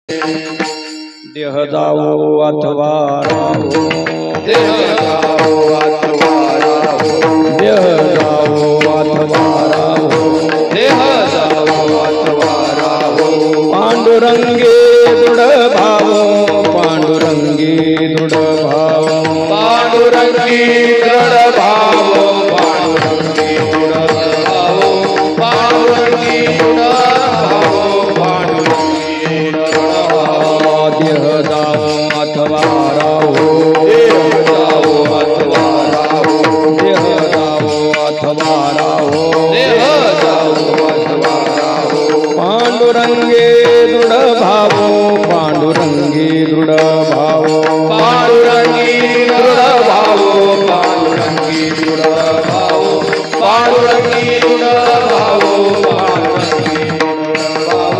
देह जावो अथवा राहो, देह जावो अथवा राहो, देह जावो अथवा राहो, देह जावो अथवा राहो। पांडुरंगी दृढ भाव, पांडुरंगी दृढ भाव, पांडुरंगी दृढ भाव, पांडुरंगी दृढ भाव, पांडुरंगी दृढ भाव, पांडुरंगी दृढ भाव। देह जावो अथवा राहो, देह जावो अथवा राहो, देह जावो अथवा राहो, देह जावो अथवा राहो। पांडुरंगी दृढ भाव, पांडुरंगी दृढ भाव, पांडुरंगी दृढ भाव, पांडुरंगी दृढ भाव, पांडुरंगी दृढ भाव, पांडुरंगी दृढ भाव।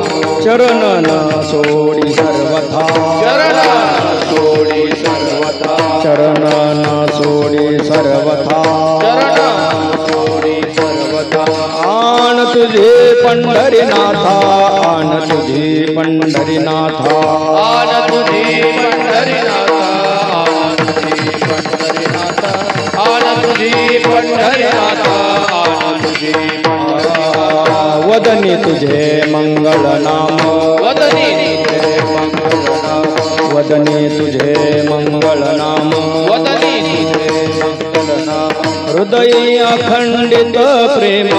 चरण न सोडी सर्वथा, चरण सोडी सर्वथा, चरण न सोडी सर्वथा, चरण सोडी सर्वथा। आन तुझे पंढरीनाथा, आन तुझे पंढरीनाथा, आन तुझी पंढरीनाथा, आन तुझी पंढरीनाथा, आन तुझी पंढरीनाथा, आन तुझी पंढरीनाथा। वदनी तुझे मंगल नाम, वदनी तुझे मंगल नाम, वदनी तुझे मंगल नाम, वदनी तुझे मंगल नाम। हृदय अखंडित प्रेम,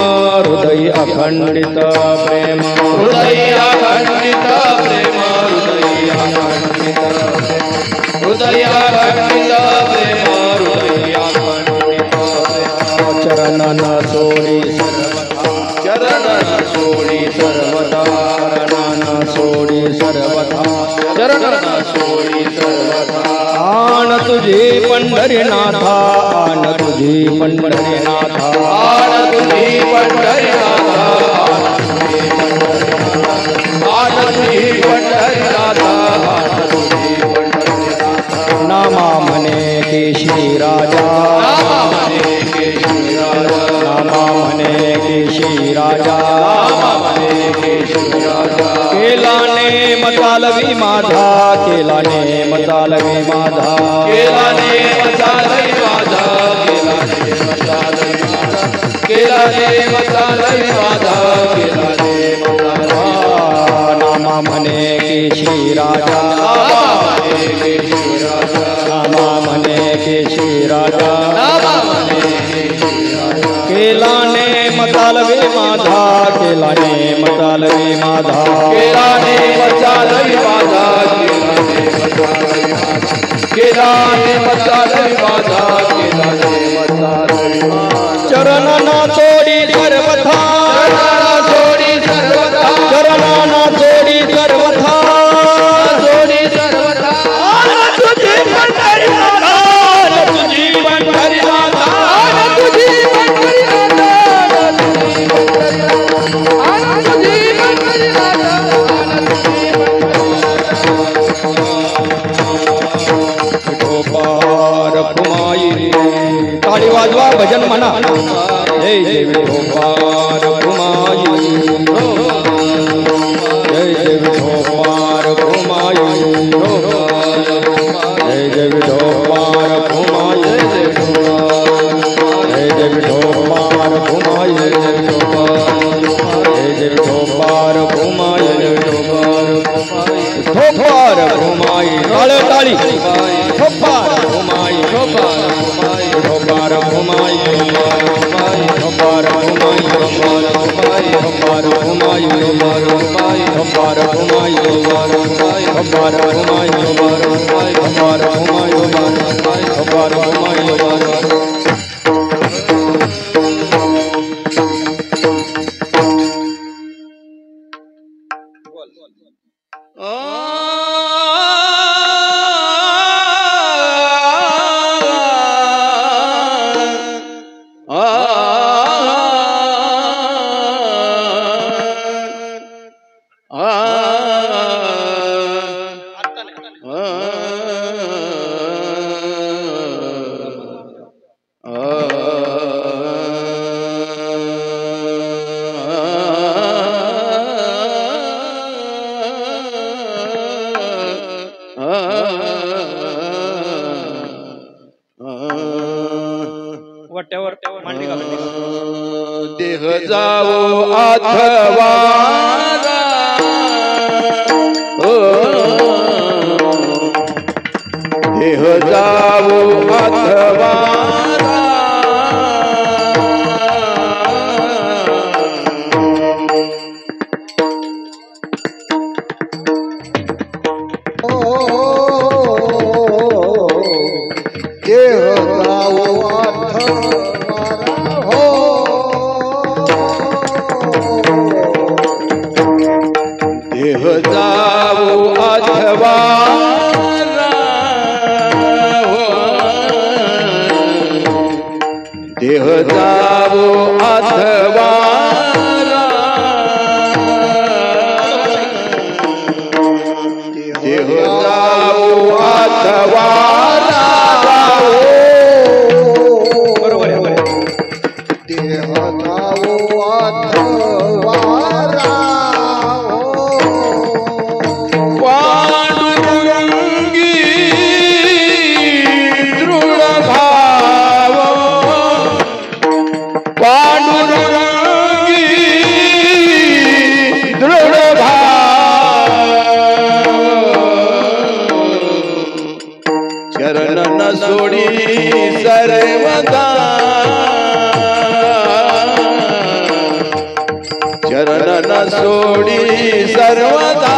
हृदय अखंडित प्रेम, हृदय अखंडित प्रेम, हृदय अखंडित प्रेम, हृदय अखंडित प्रेम, हृदय अखंडित प्रेम। चरण न सोडी सर्वथा, चरण सोडी सर्वथा, चरण न सोडी सर्वथा, चरण सोडी सर्वथा। आन तुझी पंढरीनाथा, आन तुझी पंढरीनाथा, आन तुझी पंढरीनाथा, आन तुझी पंढरीनाथा, आन तुझी पंढरीनाथा। नामा म्हणे केशी राजा, नामा म्हणे केशी राजा, नामा म्हणे केशी राजा, नामा म्हणे केशी राजा। केलाने मतालवी माझा, केलाने मतालवी माझा, केलाने मचालई माझा, केलाने मचालई माझा, केलाने मचालई माझा, केलाने मचालई माझा। नामा म्हणे केशी राजा, नामा म्हणे केशी राजा, नामा म्हणे केशी राजा, नामा म्हणे केशी राजा। केलाने मतालवी माझा, केलाने मतालवी माझा, केलाने मचालई माझा, केलाने मचालई माझा, केलाने मचालई माझा, केलाने मचालई माझा। चरण न सोडी सर्वथा, सोडी सर्वथा, चरण न सोडी सर्वथा, सोडी सर्वथा। आन तुझी पंढरीनाथा, आन तुझी पंढरीनाथा, आन तुझी पंढरीनाथा, आन तुझी पंढरीनाथा, आन तुझी पंढरीनाथा, आन तुझी पंढरीनाथा। विठोबार कुमाई, टाळी वाजवा भजन म्हणा, जय जय विठोबार कुमाई, जय जय विठोबार कुमाई, जय जय विठोबार कुमाई, जय जय विठोबार कुमाई, जय जय विठोबार कुमाई, विठोबार कुमाई, टाळे टाळी, विठोबार कुमाई, विठोबार कुमाई, विठोबार कुमाई, विठोबार कुमाई, विठोबार कुमाई, विठोबार कुमाई, विठोबार कुमाई, विठोबार कुमाई, विठोबार कुमाई, विठोबार कुमाई, विठोबार कुमाई, विठोबार कुमाई, विठोबार कुमाई, विठोबार कुमाई, विठोबार जावो अथवा देह जावो अथवा देह जावो अथवा देह जावो अथवा देह जावो अथवा बरोबर आहे देह जावो अथवा पांडुरंगी दृढ भाव पांडुरंगी दृढ भाव चरण न सोडी सर्वदा चरण न सोडी सर्वदा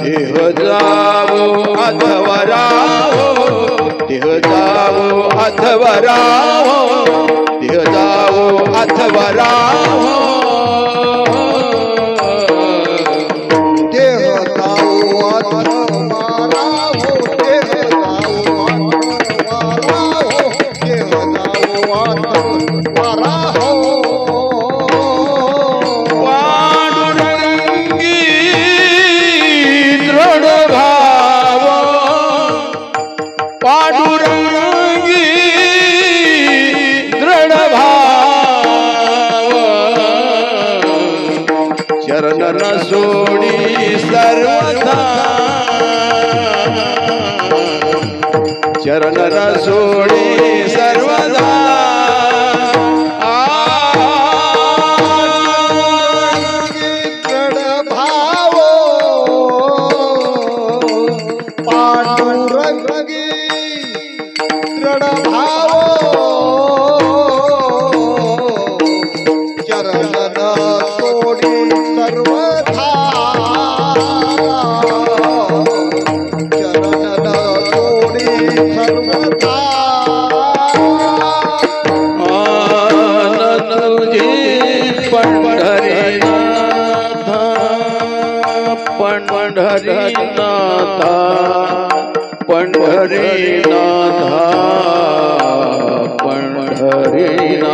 देह जावो अथवा राहो देह जावो अथवा राहो देह जावो अथवा राहो देह जावो अथवा राहो देह जावो अथवा राहो देह जावो अथवा राहो पांडुरंगी दृढ भाव पांडुरंगी दृढ भाव चरण न सोडी सर्वदा चरण न सोडी सर्वदा पांडुरंगी दृढ भाव चरण न सोडी सर्वथा चरण न सोडी सर्वथा तुझी पंढरीनाथा पंढरीनाथा पंढरीनाथा पंढरीनाथ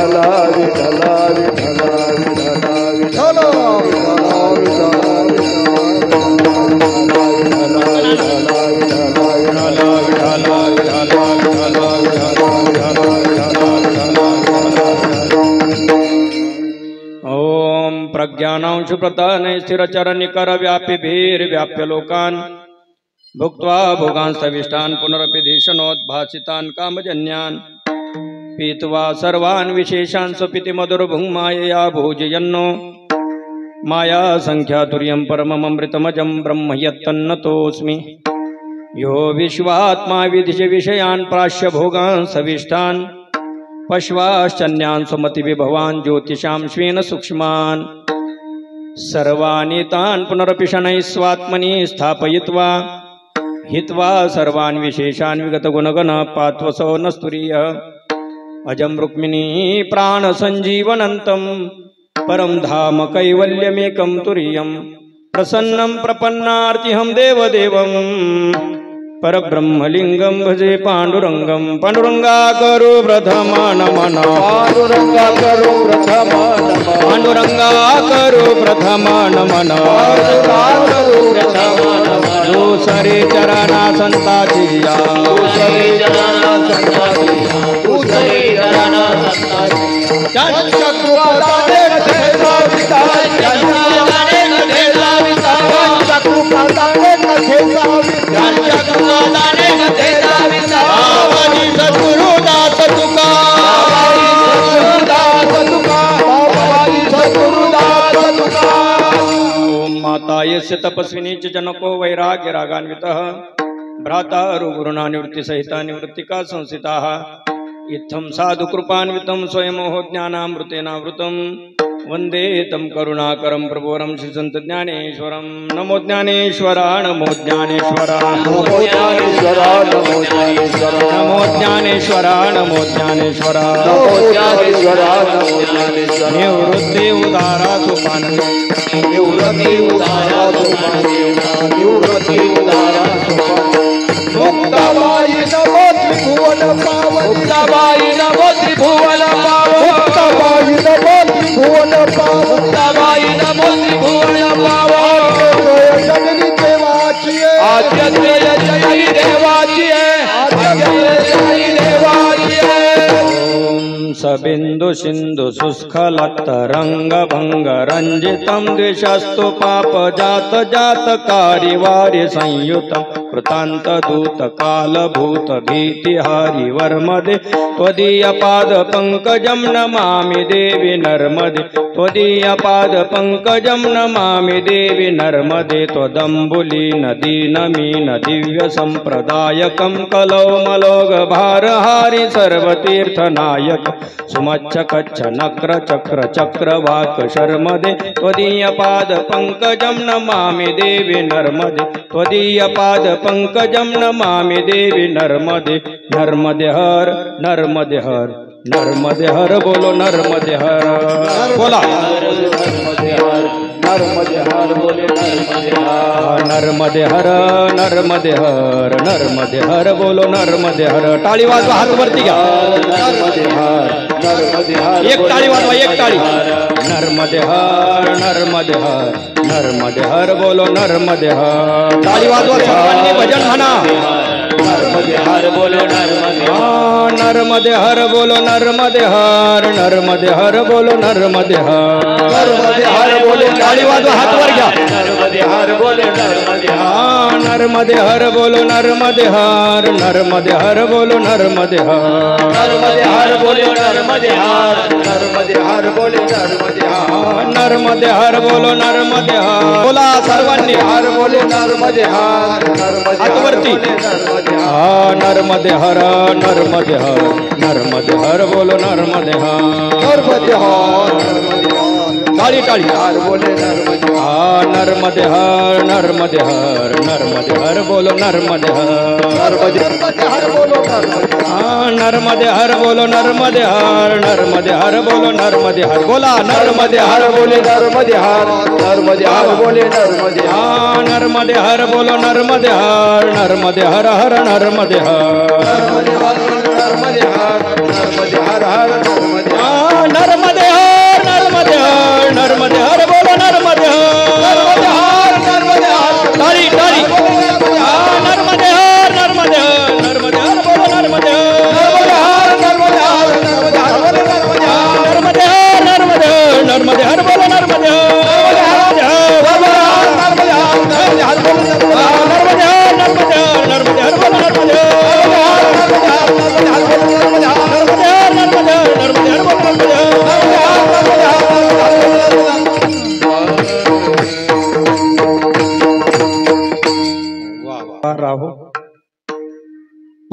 प्रज्ञानांशु प्रताने स्थिरचरनिकर व्याप्य लोकान् भुक्त्वा भोगांस्तविष्टान् पुनरपि धीशनोद्भासितान् कामजन्यान् पीत्वा सर्वान् विशेषान् स्वपिति मधुरभुङ्मायया भोजयन्नो माया संख्यातुर्यं परममृतमजं ब्रह्म यत्तन्नतोऽस्मि यो विश्वात्मा विधिज विषयान् प्राश्य भोगान् सविष्टान् पश्वाश्चन्यान् सुमतिविभवान् ज्योतिषां स्वेन सूक्ष्मान् सर्वाणि तान् पुनरपि शनैः स्वात्मनि स्थापयित्वा हित्वा सर्वान् विशेषान् विगतगुणगण पात्वसो न स्तुरीयः अजं रुक्मिणी प्राणसञ्जीवनन्तं परं धाम कैवल्यमेकं तुरीयं प्रसन्नं प्रपन्नार्तिहं देवदेवं परब्रह्मलिंगं भजे पांडुरंगं पांडुरंगा करो प्रथमा नमन पांडुरंगा करो प्रथमा नमन पांडुरंगा करो प्रथमा नमन दूसरे चरणा संताचिया दूसरे चरणा संताचिया दूसरे चरणा संताचिया चक्रपादाने नथेला वितान चक्रपादाने नथेला वितान चक्रपादाने नथेला वितान चक्रपादाने नथेला वितान बाबाजी सद्गुरुदास तुका बाबाजी सद्गुरुदास तुका ओम माता यस्य तपस्विनी च जनको वैराग्य रागान्वितः भ्राता गुरुणा निवृत्ति सहिता निवृत्तिका संस्थिताः इत्थं साधु कृपान्वितं स्वयमोह ज्ञानामृतेनावृतं वंदे तम करुणाकरं प्रभुरं श्री संत ज्ञानेश्वरं नमो ज्ञानेश्वरा नमो ज्ञानेश्वरा नमो ज्ञानेश्वरा नमो ज्ञानेश्वरा नमो ज्ञानेश्वरा नमो ज्ञानेश्वरा नमो ज्ञानेश्वरा नमो ज्ञानेश्वरा निवृत्ति उदारा सुपान निवृत्ति उदारा सुपान निवृत्ति उदारा सुपान मुक्ताबाई नमो त्रिभुवन पावन मुक्ताबाई नमो त्रिभुवन पावन मुक्ताबाई नमो त्रिभुवन पावन मुक्ताबाई नमो त्रिभुवन पावन जननी देवाची आद्य जननी देवाची आद्य जननी देवाची सबिंदु सिंधु सुस्खलत तरंग भंग रंजितम द्विषस्तु पाप जात जात कारी वारि संयुतम कृतांत दूत काल भूत भीति हारि वर्मदे त्वदीय पाद पंकजं नमामि देवी नर्मदे त्वदीय पाद पंकजं नमामि देवी नर्मदे त्वदंबुलीन दीनमीन दिव्य संप्रदायकं कलौमलोग भारहारि सर्वतीर्थनायक सुमच्छ कच्छ नक्र चक्र चक्रवाक शर्मदे त्वदीय पाद पंकजं नमामि देवी नर्मदे त्वदीय पाद पंकजं नमामि देवी नर्मदे नर्मदे हर नर्मदे हर नर्मदे हर बोलो नर्मदे हर बोला नर्मदे हर नर्मदे हर बोले नर्मदे हर नर्मदे हर नर्मदे हर बोलो नर्मदे हर टाळी वाजवा हात वरती घ्या नर्मदे हर नर्मदे हर एक टाळी वाजवा एक टाळी नर्मदे हर नर्मदे हर नर्मदे हर बोलो नर्मदे हर टाळी वाजवा सर्वांनी भजन म्हणा नर्मदे हर बोलो नर्मदे हर नर्मदे हर बोलो नर्मदे हर नर्मदे हर बोलो नर्मदे हर नर्मदे हर बोले टाळी वाजवा हात वर घ्या नर्मदे हर बोले नर्मदे हर नर्मदे हर बोलो नर्मदे हर नर्मदे हर बोलो नर्मदे हर नर्मदे हर बोले नर्मदे हर नर्मदे हर बोले नर्मदे हर नर्मदे हर बोलो नर्मदे हर बोला सर्वांनी हर बोले नर्मदे हर हात वरती नर्मदे हर नर्मदे हर नर्मदे हर बोलो नर्मदे हर नर्मदे हर टाळी टाळी हर बोले नर्मदे हर नर्मदे हर नर्मदे हर बोलो नर्मदे हर नर्मदे हर बोलो नर्मदे हर बोलो नर्मदे हर नर्मदे हर बोलो नर्मदे हर बोला नर्मदे हर बोले नर्मदे हर नर्मदे हर बोले नर्मदे हर नर्मदे हर बोलो नर्मदे हर नर्मदे हर हर नर्मदे हर नर्मदे हर नर्मदे हर नर्मदे हर हर नर्मदे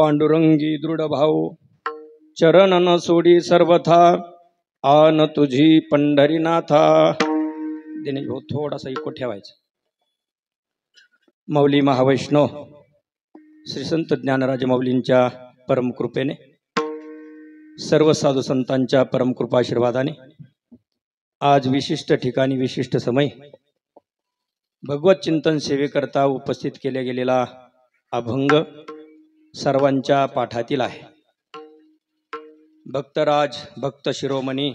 पांडुरंगी दृढ भाव चरण न सोडी सर्वथा आन तुझी पंढरीनाथा. दिनेश भाऊ थोडासा इको ठेवायचा. माऊली महावैष्णव श्री संत ज्ञानराज माऊलींच्या परमकृपेने सर्व साधू संतांच्या परमकृपाशीर्वादाने आज विशिष्ट ठिकाणी विशिष्ट समय भगवत चिंतन सेवेकरता उपस्थित केला गेलेला अभंग सर्वांच्या पाठातील आहे. भक्तराज भक्त शिरोमणी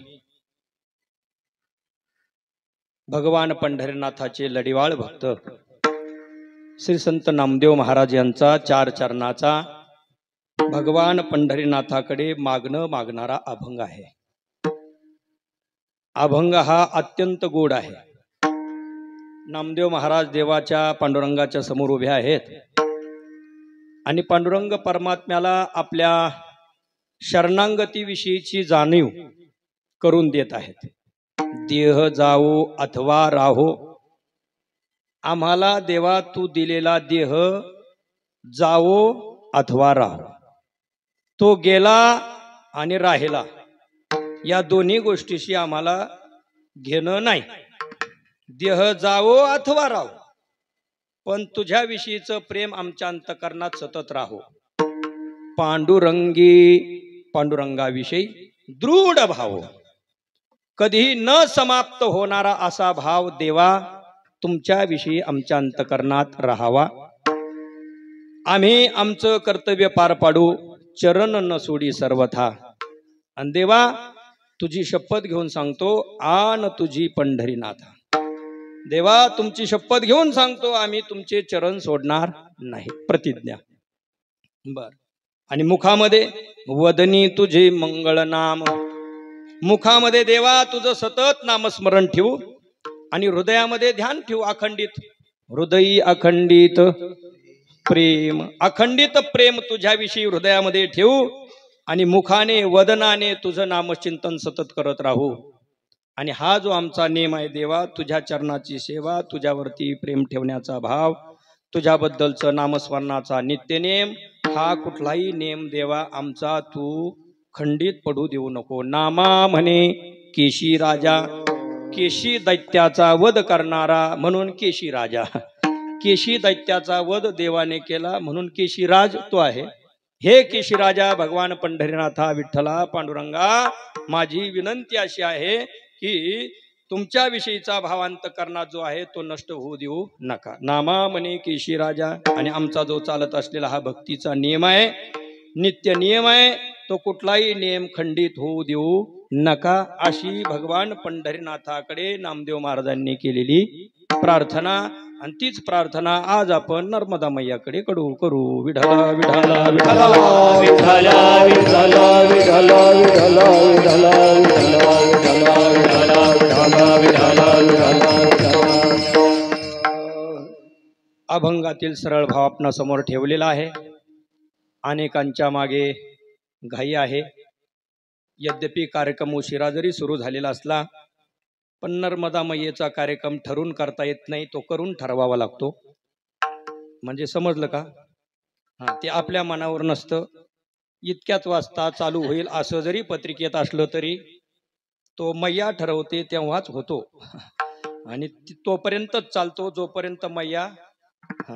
भगवान पंढरीनाथाचे लढिवाळ भक्त श्री संत नामदेव महाराज यांचा चार चरणाचा भगवान पंढरीनाथाकडे मागणारा अभंग आहे. अभंग हा अत्यंत गोड आहे. नामदेव महाराज देवाच्या पांडुरंगाच्या समोर उभे आहेत आणि पांडुरंग परमात्म्याला आपल्या शरणागतीविषयीची जाणीव करून देत आहेत. देह जावो अथवा राहो, आम्हाला देवा तू दिलेला देह जावो अथवा राहो, तो गेला आणि राहिला या दोन्ही गोष्टीशी आम्हाला घेणं नाही. देह जावो अथवा राहो, पण तुझ्याविषयीचं प्रेम आमच्या अंतकरणात सतत राहो. पांडुरंगाविषयी दृढ भाव, कधीही न समाप्त होणारा असा भाव देवा तुमच्याविषयी आमच्या अंतकरणात राहावा. आम्ही आमचं कर्तव्य पार पाडू, चरण न सोडी सर्वथा. आणि देवा तुझी शपथ घेऊन सांगतो, आन तुझी पंढरीनाथा. देवा तुमची शपथ घेऊन सांगतो, आम्ही तुमचे चरण सोडणार नाही. प्रतिज्ञा. बर. आणि मुखामध्ये वदनी तुझे मंगळ नाम, मुखामध्ये देवा तुझं सतत नामस्मरण ठेवू आणि हृदयामध्ये ध्यान ठेवू. अखंडित हृदयी अखंडित प्रेम, अखंडित प्रेम तुझ्याविषयी हृदयामध्ये ठेवू आणि मुखाने वदनाने तुझं नामचिंतन सतत करत राहू. आणि हा जो आमचा नेम आहे देवा, तुझ्या चरणाची सेवा, तुझ्यावरती प्रेम ठेवण्याचा भाव, तुझ्याबद्दलचं नामस्मरणाचा नित्यनेम, हा कुठलाही नेम देवा आमचा तू खंडित पडू देऊ नको. नामा म्हणे केशी राजा, केशी दैत्याचा वध करणारा म्हणून केशी राजा. केशी दैत्याचा वध देवाने केला म्हणून केशीराज तो आहे. हे केशीराजा भगवान पंढरीनाथा विठ्ठला पांडुरंगा, माझी विनंती अशी आहे की तुमच्याविषयीचा भावांतकरणात जो आहे तो नष्ट होऊ देऊ नका. नामा म्हणे केशीराजा. आणि आमचा जो चालत असलेला हा भक्तीचा नियम आहे, नित्य नियम आहे, तो कुठलाही नियम खंडित होऊ देऊ नका. अशी भगवान पंढरीनाथाकडे नामदेव महाराजांनी केलेली प्रार्थना. आणि तीच प्रार्थना आज आपण नर्मदा मैयाकडे करू. विठला विठला विठला विठला विठला विठला विठला विठला विठला. अभंगातील सरळ भाव आपणा समोर ठेवलेला आहे. अनेकांच्या मागे घाई आहे. यद्यपि कार्यक्रम उशिरा जरी सुरू झालेला असला, पण नर्मदा मैयेचा कार्यक्रम ठरून करता येत नाही, तो करून ठरवावा लागतो. म्हणजे समजलं का? हां, ते आपल्या मनावर नसतं. इतक्याच वाजता चालू होईल असं जरी पत्रिकेत असलं तरी तो मैया ठरवते तेव्हाच होतो. आणि तोपर्यंतच चालतो जोपर्यंत मैया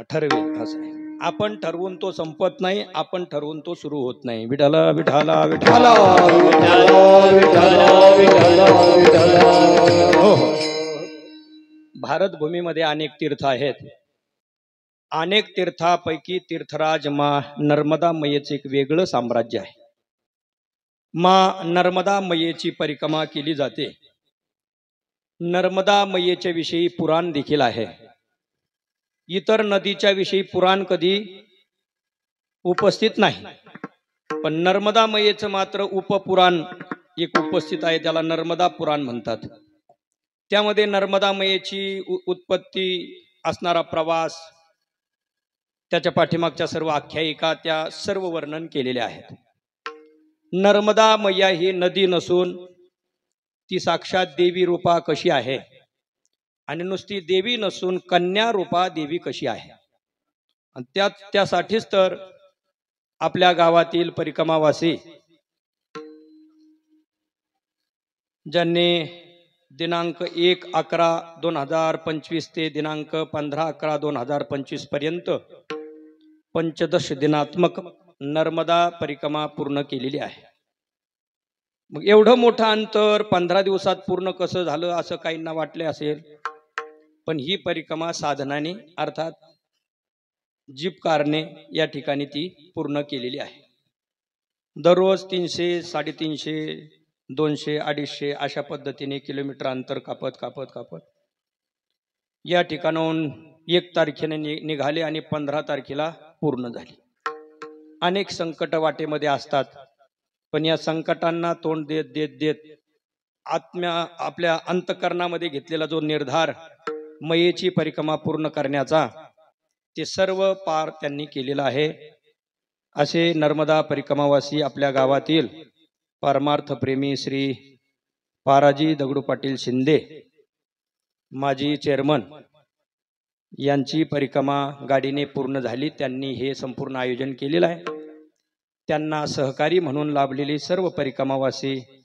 ठरवेल. असं आहे. आपण ठरवून तो संपत नाही, आपण ठरवून तो सुरू होत नाही. विठला विठला विठला हो. भारत भूमीमध्ये अनेक तीर्थ आहेत. अनेक तीर्थापैकी तीर्थराज मा नर्मदा मैयेचे एक वेगळं साम्राज्य आहे. मा नर्मदा मैयेची परिक्रमा केली जाते. नर्मदा मैयेच्या विषयी पुराण देखील आहे. इतर नदीच्या विषयी पुराण कधी उपस्थित नाही, पण नर्मदा मैयेचं मात्र उपपुराण एक उपस्थित आहे. त्याला नर्मदा पुराण म्हणतात. त्यामध्ये नर्मदा मैयेची उत्पत्ती, असणारा प्रवास, त्याच्या पाठीमागच्या सर्व आख्यायिका, त्या सर्व वर्णन केलेल्या आहेत. नर्मदा मैया ही नदी नसून ती साक्षात देवी रूपा कशी आहे, आणि नुसती देवी नसून कन्या रूपा देवी कशी आहे. आणि त्यासाठीच तर आपल्या गावातील परिक्रमावासी ज्यांनी दिनांक 1/11/2025 ते दिनांक 15/11/2025 पर्यंत पंचदश दिनात्मक नर्मदा परिक्रमा पूर्ण केलेली आहे। मग एवढं मोठं अंतर 15 दिवसात पूर्ण कसं झालं असं काहींना वाटले असेल, पण ही परिक्रमा साधनाने अर्थात जीप कारने या ठिकाणी ती पूर्ण केलेली आहे। दररोज 300, 350, 200, 250 अशा पद्धतीने किलोमीटर अंतर कापत या ठिकाणाहून 1 तारखेने निघाले आणि 15 तारखेला पूर्ण झाली। अनेक संकट वाटेमध्ये असतात, पण या संकटांना तोंड देत आपल्या अंतकरणामध्ये घेतलेला जो निर्धार मयेची परिक्रमा पूर्ण करण्याचा, ते सर्व पार त्यांनी केलेला आहे। असे नर्मदा परिक्रमावासी आपल्या गावातील परमार्थ प्रेमी श्री पाराजी दगडू पाटील शिंदे माजी चेअरमन यांची परिक्रमा गाडीने पूर्ण झाली। त्यांनी हे संपूर्ण आयोजन केलेलं आहे। त्यांना सहकारी म्हणून लाभलेली सर्व परिक्रमावासी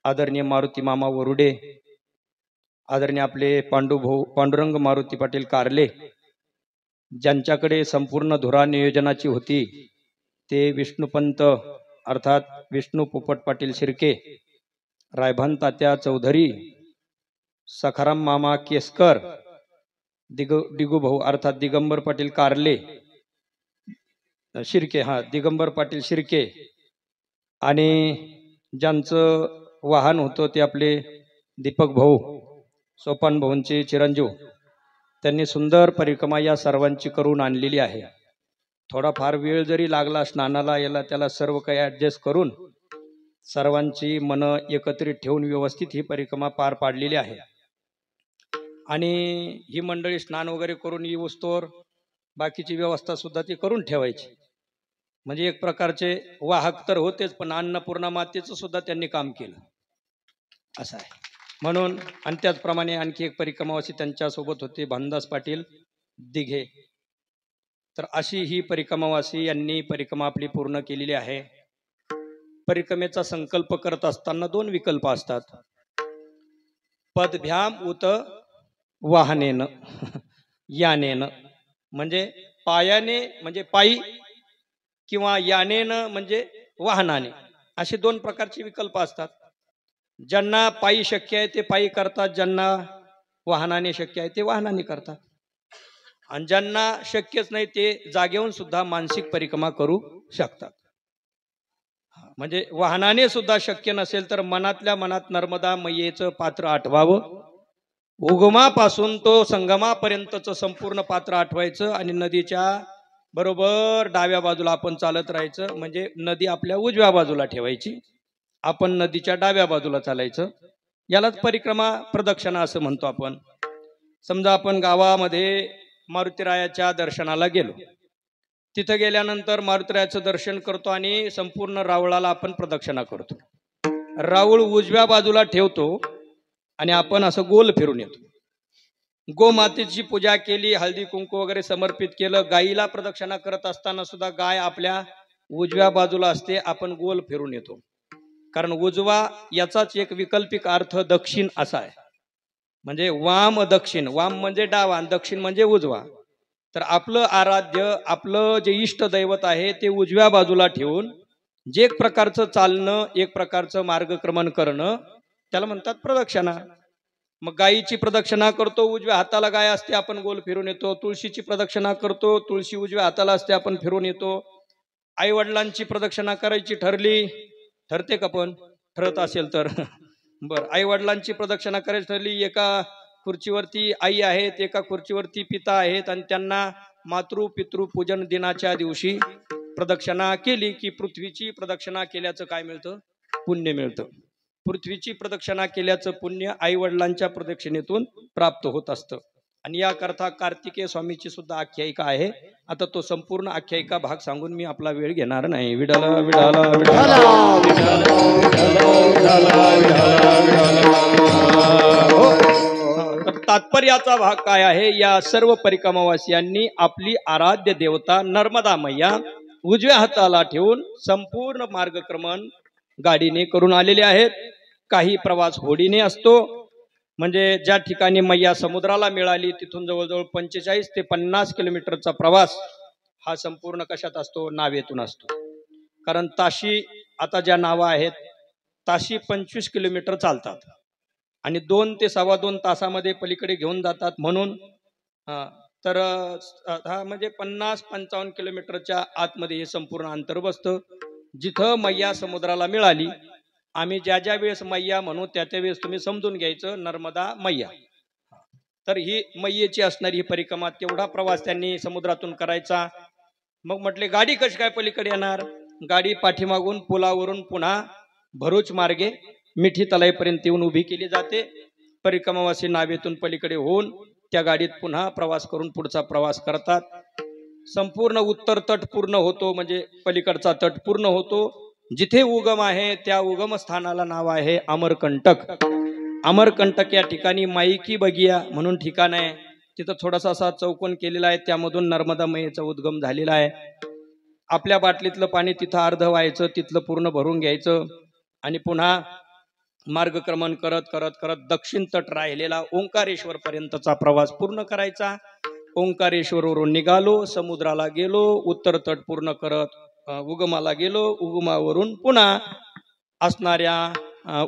आदरणीय मारुती मामा वरुडे, आदरणीय आपले पांडुरंग मारुती पाटील कारले, ज्यांच्याकडे संपूर्ण धुरा नियोजनाची होती ते विष्णुपंत अर्थात विष्णू पोपट पाटील शिर्के, रायभान तात्या चौधरी, सखाराम मामा केसकर, दिगू भाऊ अर्थात दिगंबर पाटील कारले शिर्के, दिगंबर पाटील शिर्के, आणि ज्यांचं वाहन होतं ते आपले दीपक भाऊ, सोपान भाऊंचे चिरंजीव, त्यांनी सुंदर परिक्रमा या सर्वांची करून आणलेली आहे। थोडाफार वेळ जरी लागला स्नानाला याला त्याला सर्व काही ॲडजस्ट करून सर्वांची मनं एकत्रित ठेवून व्यवस्थित ही परिक्रमा पार पाडलेली आहे। आणि ही मंडळी स्नान वगैरे करून येऊस्तोवर बाकीची व्यवस्था सुद्धा ती करून ठेवायची। म्हणजे एक प्रकारचे वाहक तर होतेच, पण अन्नपूर्णा मातेचं सुद्धा त्यांनी काम केलं असं आहे। म्हणून आणि त्याचप्रमाणे आणखी एक परिक्रमावासी त्यांच्यासोबत होते भानदास पाटील दिघे। तर अशी ही परिक्रमावासी यांनी परिक्रमा आपली पूर्ण केलेली आहे। परिक्रमेचा संकल्प करत असताना 2 विकल्प असतात, पदभ्याम उत वाहनेन यानेन, म्हणजे पायाने म्हणजे पायी किंवा यानेन म्हणजे वाहनाने, असे 2 प्रकारचे विकल्प असतात। ज्यांना पायी शक्य आहे ते पायी करतात, ज्यांना वाहनाने शक्य आहे ते वाहनाने करतात, आणि ज्यांना शक्यच नाही ते जागेहून सुद्धा मानसिक परिक्रमा करू शकतात। म्हणजे वाहनाने सुद्धा शक्य नसेल तर मनातल्या मनात नर्मदा मैयेचं पात्र आठवावं, उगमापासून तो संगमापर्यंतचं संपूर्ण पात्र आठवायचं आणि नदीच्या बरोबर डाव्या बाजूला आपण चालत राहायचं। म्हणजे नदी आपल्या उजव्या बाजूला ठेवायची, आपण नदीच्या डाव्या बाजूला चालायचं। यालाच परिक्रमा प्रदक्षिणा असं म्हणतो आपण। समजा आपण गावामध्ये मारुतीरायाच्या दर्शनाला गेलो, तिथं गेल्यानंतर मारुतीरायाचं दर्शन करतो आणि संपूर्ण रावळाला आपण प्रदक्षिणा करतो। राऊळ उजव्या बाजूला ठेवतो आणि आपण असं गोल फिरून येतो। गोमातेची पूजा केली, हळदी कुंकू वगैरे समर्पित केलं, गायीला प्रदक्षिणा करत असताना सुद्धा गाय आपल्या उजव्या बाजूला असते, आपण गोल फिरून येतो। कारण उजवा याचाच एक वैकल्पिक अर्थ दक्षिण असा आहे। म्हणजे वाम दक्षिण, वाम म्हणजे डावा आणि दक्षिण म्हणजे उजवा। तर आपलं आराध्य, आपलं जे इष्ट दैवत आहे ते उजव्या बाजूला ठेवून जे एक प्रकारचं चालणं, एक प्रकारचं मार्गक्रमण करणं, त्याला म्हणतात प्रदक्षिणा। मग गायीची प्रदक्षिणा करतो, उजव्या हाताला गाय असते, आपण गोल फिरून येतो। तुळशीची प्रदक्षिणा करतो, तुळशी उजव्या हाताला असते, आपण फिरून येतो। आई वडिलांची प्रदक्षिणा करायची ठरते का? पण ठरत असेल तर बर, आई वडिलांची प्रदक्षिणा करायची ठरली, एका खुर्चीवरती आई आहेत, एका खुर्चीवरती पिता आहेत, आणि त्यांना मातृ पितृ पूजन दिनाच्या दिवशी प्रदक्षिणा केली की पृथ्वीची प्रदक्षिणा केल्याचं काय मिळतं? पुण्य मिळतं। पृथ्वीची प्रदक्षिणा केल्याचं पुण्य आई वडिलांच्या प्रदक्षिणेतून प्राप्त होत असतं। आणि याकरता कार्तिकेय स्वामीची सुद्धा आख्यायिका आहे। आता तो संपूर्ण आख्यायिका भाग सांगून मी आपला वेळ घेणार नाही। विडाला विडाला विडाला तर तात्पर्याचा भाग काय आहे? या सर्व परिक्रमावासियांनी आपली आराध्य देवता नर्मदा मैया उजव्या हाताला ठेवून संपूर्ण मार्गक्रमण गाडीने करून आलेले आहेत. काही प्रवास होडीने असतो, म्हणजे ज्या ठिकाणी मैया समुद्राला मिळाली तिथून जवळजवळ 45 ते 50 किलोमीटरचा प्रवास हा संपूर्ण कशात असतो? नावेतून असतो. कारण ताशी आता ज्या नावा आहेत ताशी 25 किलोमीटर चालतात आणि 2 ते 2.25 तासामध्ये पलीकडे घेऊन जातात. म्हणून तर हा म्हणजे 50-55 किलोमीटरच्या आतमध्ये हे संपूर्ण अंतर बसतं. जिथं मैया समुद्राला मिळाली, आम्ही ज्या ज्या वेळेस मैया म्हणू त्या त्या वेळेस तुम्ही समजून घ्यायचं नर्मदा मैया. तर ही मैयेची असणारी ही परिक्रमा, तेवढा प्रवास त्यांनी समुद्रातून करायचा. मग म्हटले गाडी कशी काय पलीकडे येणार? गाडी पाठीमागून पुलावरून पुन्हा भरूच मार्गे मिठी तलाईपर्यंत येऊन उभी केली जाते. परिक्रमावासी नावेतून पलीकडे होऊन त्या गाडीत पुन्हा प्रवास करून पुढचा प्रवास करतात. संपूर्ण उत्तर तट पूर्ण होतो, म्हणजे पलीकडचा तट पूर्ण होतो. जिथे उगम आहे त्या उगम स्थानाला नाव आहे अमरकंटक. अमरकंटक या ठिकाणी माईकी बगिया म्हणून ठिकाण आहे. तिथं थोडासा असा चौकोन केलेला आहे, त्यामधून नर्मदा मैयेचा उद्गम झालेला आहे. आपल्या बाटलीतलं पाणी तिथं अर्ध व्हायचं, तिथलं पूर्ण भरून घ्यायचं आणि पुन्हा मार्गक्रमण करत करत करत दक्षिण तट राहिलेला ओंकारेश्वर पर्यंतचा प्रवास पूर्ण करायचा. ओंकारेश्वरवरून निघालो, समुद्राला गेलो, उत्तर तट पूर्ण करत उगमाला गेलो, उगमावरून पुन्हा असणाऱ्या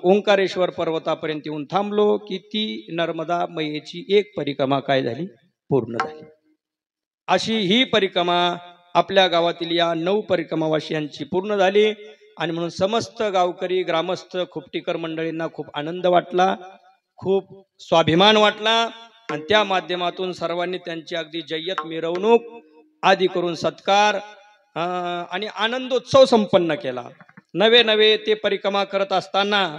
ओंकारेश्वर पर्वतापर्यंत येऊन थांबलो की ती नर्मदा मैयेची एक परिक्रमा काय झाली? पूर्ण झाली. अशी ही परिक्रमा आपल्या गावातील या 9 परिक्रमावासियांची पूर्ण झाली. आणि म्हणून समस्त गावकरी ग्रामस्थ खुपटीकर मंडळींना खूप आनंद वाटला, खूप स्वाभिमान वाटला आणि त्या माध्यमातून सर्वांनी त्यांची अगदी जय्यत मिरवणूक आदी करून सत्कार आणि आनंदोत्सव संपन्न केला. नवे नवे ते परिक्रमा करत असताना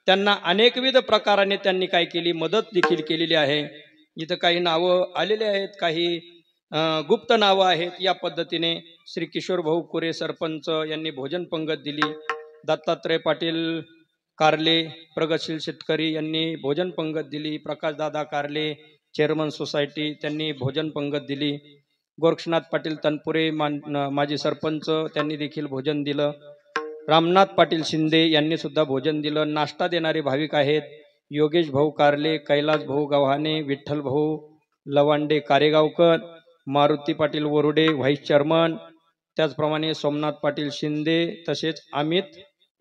त्यांना अनेकविध प्रकाराने त्यांनी काय केली? मदत देखील केलेली आहे. इथं काही नावं आलेली आहेत, काही गुप्त नावं आहेत. या पद्धतीने श्री किशोर भाऊ कुरे सरपंच यांनी भोजन पंगत दिली. दत्तात्रय पाटील कारले प्रगतशील शेतकरी यांनी भोजन पंगत दिली. प्रकाशदादा कारले चेअरमन सोसायटी त्यांनी भोजन पंगत दिली. गोरक्षनाथ पाटील तनपुरे माजी सरपंच त्यांनी देखील भोजन दिलं. रामनाथ पाटील शिंदे यांनी सुद्धा भोजन दिलं. नाश्ता देणारे भाविक आहेत योगेश भाऊ कारले, कैलास भाऊ गव्हाणे, विठ्ठल भाऊ लवांडे कारेगावकर, मारुती पाटील वरुडे व्हाईस चेअरमन, त्याचप्रमाणे सोमनाथ पाटील शिंदे, तसेच अमित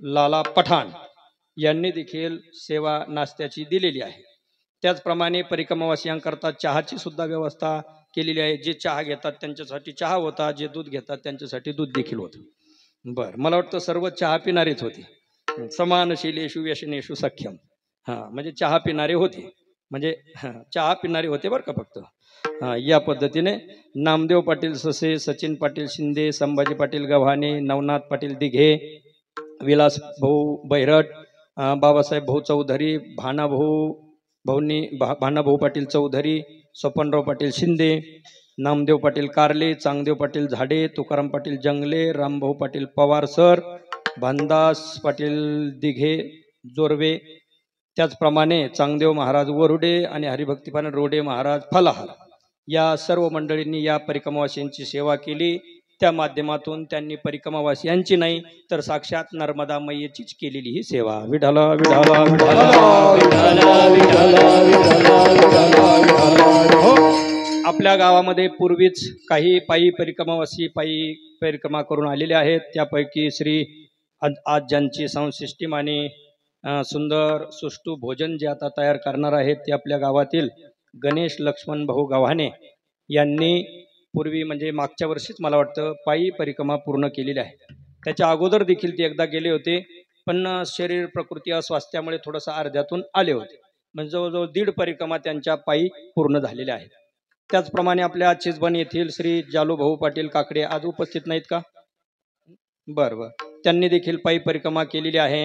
लाला पठाण यांनी देखील सेवा नाश्त्याची दिलेली आहे. त्याचप्रमाणे परिक्रमावासियांकरता चहाची सुद्धा व्यवस्था केलेली आहे. जे चहा घेतात त्यांच्यासाठी चहा होता, जे दूध घेतात त्यांच्यासाठी दूध देखील होतं. बरं, मला वाटतं सर्व चहा पिणारेच होते. समानशीलेषु व्यसनेषु सख्यम, म्हणजे चहा पिणारे होते, म्हणजे चहा पिणारे होते बरं का फक्त. या पद्धतीने नामदेव पाटील ससे, सचिन पाटील शिंदे, संभाजी पाटील गव्हाणे, नवनाथ पाटील दिघे, विलास भाऊ बैरट, बाबासाहेब भाऊ चौधरी, भानाभाऊ पाटील चौधरी, स्वपनराव पाटील शिंदे, नामदेव पाटील कारले, चांगदेव पाटील झाडे, तुकाराम पाटील जंगले, रामभाऊ पाटील पवार सर, भानदास पाटील दिघे जोरवे, त्याचप्रमाणे चांगदेव महाराज वरुडे आणि हरिभक्तीपान रोडे महाराज फलाहार या सर्व मंडळींनी या परिक्रमावासियांची सेवा केली. त्या माध्यमातून त्यांनी परिक्रमावासियांची नाही तर साक्षात नर्मदा मैयेचीच केलेली ही सेवा. विठाला विठाला आपल्या गावामध्ये पूर्वीच काही पायी परिक्रमावासी पायी परिक्रमा करून आलेले आहेत. त्यापैकी श्री आज ज्यांची साऊंड सिस्टीम आणि सुंदर सुष्टू भोजन जे आता तयार करणार आहेत ते आपल्या गावातील गणेश लक्ष्मण भाऊ गव्हाणे यांनी पूर्वी म्हणजे मागच्या वर्षीच मला वाटतं पायी परिक्रमा पूर्ण केलेली आहे. त्याच्या अगोदर देखील ते एकदा गेले होते, पण शरीर प्रकृती अस्वास्थ्यामुळे थोडंसं अर्ध्यातून आले होते. म्हणजे जवळजवळ 1.5 परिक्रमा त्यांच्या पायी पूर्ण झालेल्या आहेत. त्याचप्रमाणे आपल्या चिचबन येथील श्री जालू भाऊ पाटील काकडे आज उपस्थित नाहीत का? बरं, त्यांनी देखील पायी परिक्रमा केलेली आहे.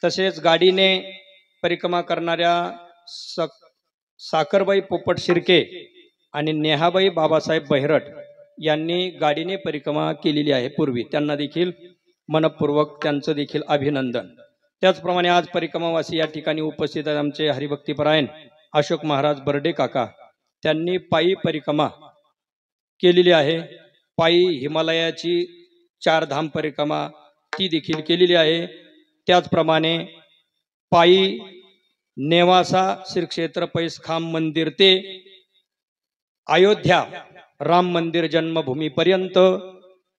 तसेच गाडीने परिक्रमा करणाऱ्या साखरबाई पोपट शिर्के आणि नेहाबाई बाबासाहेब बहिरट यांनी गाडीने परिक्रमा केलेली आहे पूर्वी. त्यांना देखील मनपूर्वक त्यांचं देखील अभिनंदन. त्याचप्रमाणे आज परिक्रमावासी या ठिकाणी उपस्थित आहेत आमचे हरिभक्तीपरायण अशोक महाराज बर्डे काका. त्यांनी पायी परिक्रमा केलेली आहे. पायी हिमालयाची 4 धाम परिक्रमा ती देखील केलेली आहे। त्याचप्रमाणे पायी नेवासा श्री क्षेत्र पैसखाम मंदिर ते अयोध्या राम मंदिर जन्मभूमीपर्यंत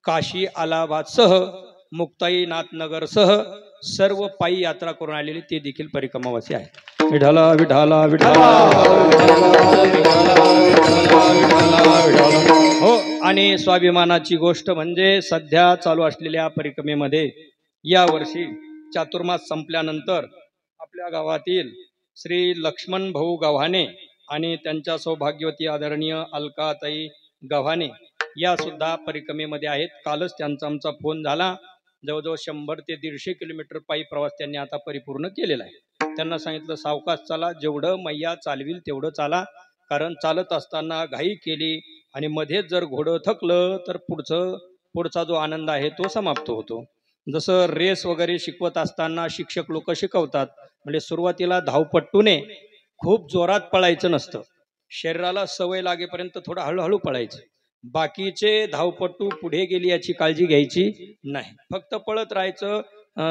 काशी अलाहाबाद सह मुक्ताईनाथ नगर सह सर्व पायी यात्रा करून आलेली ते देखील परिक्रमावासी आहेत। विठाला विठाला विठाला हो। आणि स्वाभिमानाची गोष्ट म्हणजे सध्या चालू असलेल्या परिक्रमेमध्ये या वर्षी चातुर्मास संपल्यानंतर आपल्या गावातील श्री लक्ष्मण भाऊ गव्हाणे आणि त्यांच्या सौभाग्यवती आदरणीय अलकाताई गव्हाणे या सुद्धा परिक्रमेमध्ये आहेत। कालच त्यांचा आमचा फोन झाला। जवळजवळ 100 ते 150 किलोमीटर पायी प्रवास त्यांनी आता परिपूर्ण केलेला आहे। त्यांना सांगितलं सावकाश चाला, जेवढं मैया चालविल तेवढं चाला, कारण चालत असताना घाई केली आणि मध्येच जर घोडं थकलं तर पुढचा जो आनंद आहे तो समाप्त होतो। जसं रेस वगैरे शिकवत असताना शिक्षक लोक शिकवतात, म्हणजे सुरुवातीला धावपट्टूने खूप जोरात पळायचं नसतं, शरीराला सवय लागेपर्यंत थोडं हळूहळू पळायचं। बाकीचे धावपट्टू पुढे गेली याची काळजी घ्यायची नाही, फक्त पळत राहायचं,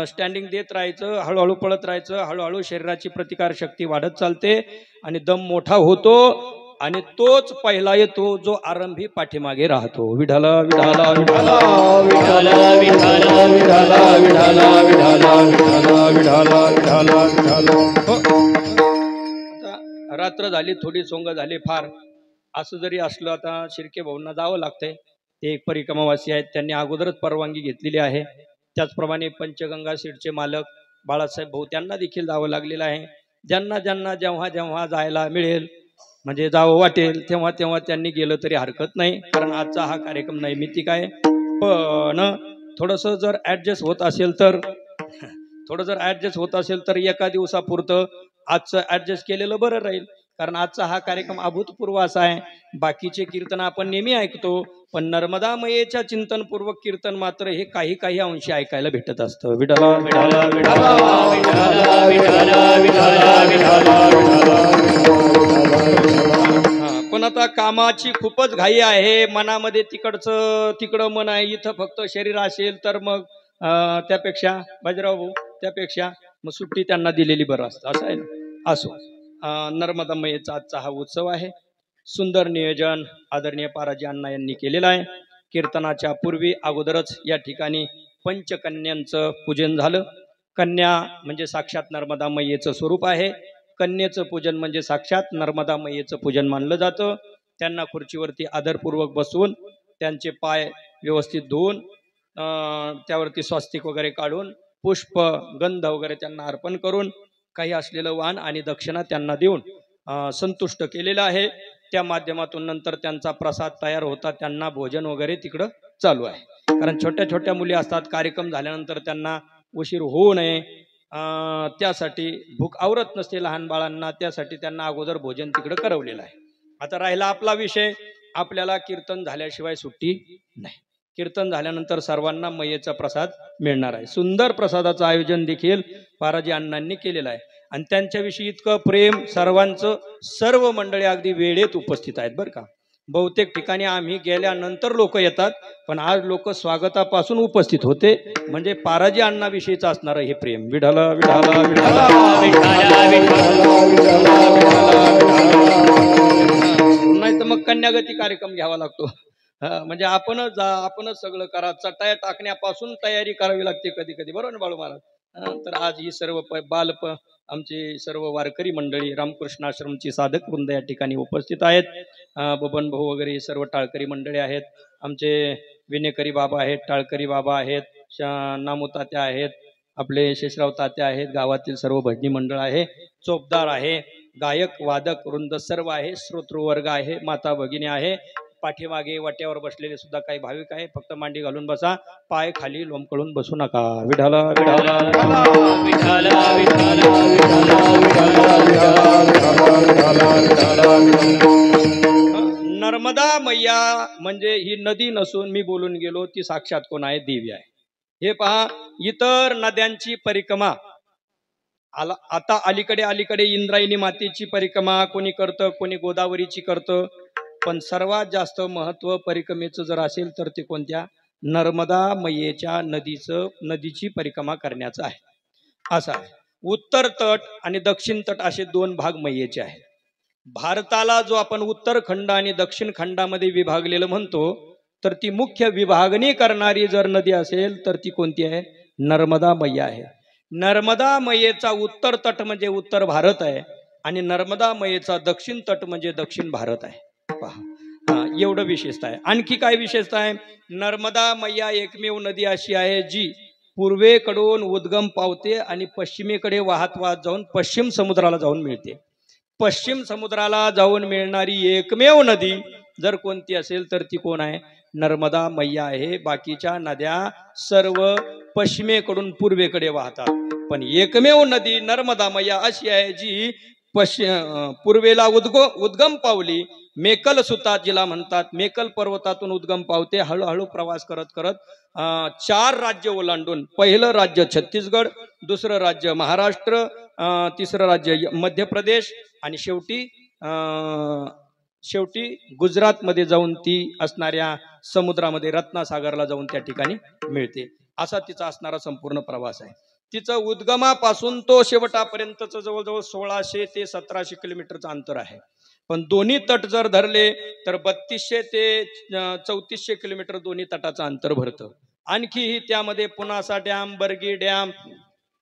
स्टँडिंग देत राहायचं, हळूहळू पळत राहायचं। हळूहळू शरीराची प्रतिकार शक्ती वाढत चालते आणि दम मोठा होतो आणि तोच पहिला येतो जो आरंभी पाठीमागे राहतो। विठाला विठाला विठाला विठाला विठाला विठाला विठाला विठाला विठाला विठाला विठाला विठाला। रात्र झाली, थोडी सोंग झाली फार, असं जरी असलं आता शिर्के भाऊंना जावं लागतंय। ते एक परिक्रमावासी आहेत, त्यांनी अगोदरच परवानगी घेतलेली आहे। त्याचप्रमाणे पंचगंगा सीडचे मालक बाळासाहेब भाऊ त्यांना देखील जावं लागलेलं आहे। ज्यांना ज्यांना जेव्हा जेव्हा जायला मिळेल म्हणजे जावं वाटेल तेव्हा तेव्हा त्यांनी गेलं तरी हरकत नाही, कारण आजचा हा कार्यक्रम नैमित्तिक आहे। पण थोडंसं जर ॲडजस्ट होत असेल तर एका दिवसापुरतं आजचं ॲडजस्ट केलेलं बरं राहील, कारण आजचा हा कार्यक्रम अभूतपूर्व असा आहे। बाकीचे कीर्तन आपण नेहमी ऐकतो, पण नर्मदा मैयेच्या चिंतनपूर्वक कीर्तन मात्र हे काही अंशी ऐकायला भेटत असतं। विठाला विठाला विठाला विठाला विठाला विठाला विठाला। पण आता कामाची खूपच घाई आहे, मनामध्ये तिकडं मन आहे, इथं फक्त शरीर असेल तर मग त्यापेक्षा बाजीराव भाऊ त्यापेक्षा मग सुट्टी त्यांना दिलेली बरं असतं, असं आहे ना। असो, नर्मदा मैयेचा आजचा हा उत्सव आहे। सुंदर नियोजन आदरणीय पाराजी अण्णा यांनी केलेलं आहे। कीर्तनाच्या पूर्वी अगोदरच या ठिकाणी पंचकन्यांचं पूजन झालं। कन्या म्हणजे साक्षात नर्मदा मैयेचं स्वरूप आहे। कन्येचं पूजन म्हणजे साक्षात नर्मदा मैयेचं पूजन मानलं जातं। त्यांना खुर्चीवरती आदरपूर्वक बसवून त्यांचे पाय व्यवस्थित धुवून त्यावरती स्वास्तिक वगैरे काढून पुष्प गंध वगैरे त्यांना अर्पण करून काही असलेलं वाण आणि दक्षिणा त्यांना देऊन संतुष्ट केलेलं आहे। त्या माध्यमातून नंतर त्यांचा प्रसाद तयार होता, त्यांना भोजन वगैरे तिकडं चालू आहे। कारण छोट्या छोट्या मुली असतात, कार्यक्रम झाल्यानंतर त्यांना उशीर होऊ नये त्यासाठी भूक आवरत नसते लहान बाळांना, त्यासाठी त्यांना अगोदर भोजन तिकडं करवलेलं आहे। आता राहिला आपला विषय, आपल्याला कीर्तन झाल्याशिवाय सुट्टी नाही। कीर्तन झाल्यानंतर सर्वांना मैयेचा प्रसाद मिळणार आहे। सुंदर प्रसादाचं आयोजन देखील पाराजी अण्णांनी केलेलं आहे आणि त्यांच्याविषयी इतकं प्रेम सर्वांचं, सर्व मंडळी अगदी वेळेत उपस्थित आहेत बरं का। बहुतेक ठिकाणी आम्ही गेल्यानंतर लोक येतात, पण आज लोक स्वागतापासून उपस्थित होते, म्हणजे पाराजी अण्णाविषयीचं असणारं हे प्रेम। विठाला विठाला विठाला विठाला विठाला नाही तर मग कन्यागती कार्यक्रम घ्यावा लागतो। म्हणजे आपणच सगळं करा, चटाया टाकण्यापासून तयारी करावी लागते कधी कधी, बरोबर ना बाळू महाराज। तर आज ही सर्व आमची सर्व वारकरी मंडळी रामकृष्ण आश्रमची साधक वृंद या ठिकाणी उपस्थित आहेत। बबन भाऊ वगैरे सर्व टाळकरी मंडळी आहेत, आमचे विनेकरी बाबा आहेत, टाळकरी बाबा आहेत, नामू तात्या आहेत, आपले शेषराव तात्या आहेत, गावातील सर्व भजनी मंडळ आहे, चोपदार आहे, गायक वादक वृंद सर्व आहे, श्रोतृवर्ग आहे, माता भगिनी आहे, पाठीमागे वाट्यावर बसलेले सुद्धा काही भाविक आहे। फक्त मांडी घालून बसा, पाय खाली लोंबकळून बसू नका। विठाला विठाला विठाला विठाला विठाला। नर्मदा मैया म्हणजे ही नदी नसून मी बोलून गेलो ती साक्षात कोण आहे, देवी आहे। हे पहा, इतर नद्यांची परिक्रमा आता अलीकडे इंद्रायणी मातेची परिक्रमा कोणी करतं, कोणी गोदावरीची करतं, पण सर्वात जास्त महत्व परिक्रमेचं जर असेल तर ते कोणत्या, नर्मदा मैयेच्या नदीची परिक्रमा करण्याचं आहे. असं आहे. उत्तर तट आणि दक्षिण तट असे दोन भाग मैयेचे आहेत. भारताला जो आपण उत्तर खंड आणि दक्षिण खंडामध्ये विभागलेलं म्हणतो, तर ती मुख्य विभागणी करणारी जर नदी असेल तर ती कोणती आहे? नर्मदा मैया आहे. नर्मदा मैयेचा उत्तर तट म्हणजे उत्तर भारत आहे आणि नर्मदा मैयेचा दक्षिण तट म्हणजे दक्षिण भारत आहे. पहा, एवढं विशेषता आहे. आणखी काय विशेषता आहे? नर्मदा मैया एकमेव नदी अशी आहे जी पूर्वेकडून उद्गम पावते आणि पश्चिमेकडे वाहत वाहत जाऊन पश्चिम समुद्राला जाऊन मिळते. पश्चिम समुद्राला जाऊन मिळणारी एकमेव नदी जर कोणती असेल तर ती कोण आहे? नर्मदा मैया आहे. बाकीच्या नद्या सर्व पश्चिमेकडून पूर्वेकडे वाहतात, पण एकमेव नदी नर्मदा मैया अशी आहे जी पूर्वेला उद्गम पावली. मेकल सुता जिला म्हणतात, मेकल पर्वतातून उद्गम पावते. हळूहळू प्रवास करत करत 4 राज्य ओलांडून, पहिलं राज्य छत्तीसगड, दुसरं राज्य महाराष्ट्र, तिसरं राज्य मध्य प्रदेश आणि शेवटी गुजरातमध्ये जाऊन ती असणाऱ्या समुद्रामध्ये रत्नासागरला जाऊन त्या ठिकाणी मिळते. असा तिचा असणारा संपूर्ण प्रवास आहे. तिचं उद्गमापासून तो शेवटापर्यंतचं जवळजवळ 1600 ते 1700 किलोमीटरचं अंतर आहे. पण दोन्ही तट जर धरले तर 3200 ते 3400 किलोमीटर दोन्ही तटाचं अंतर भरतं. आणखीही त्यामध्ये पुनासा डॅम, बर्गी डॅम,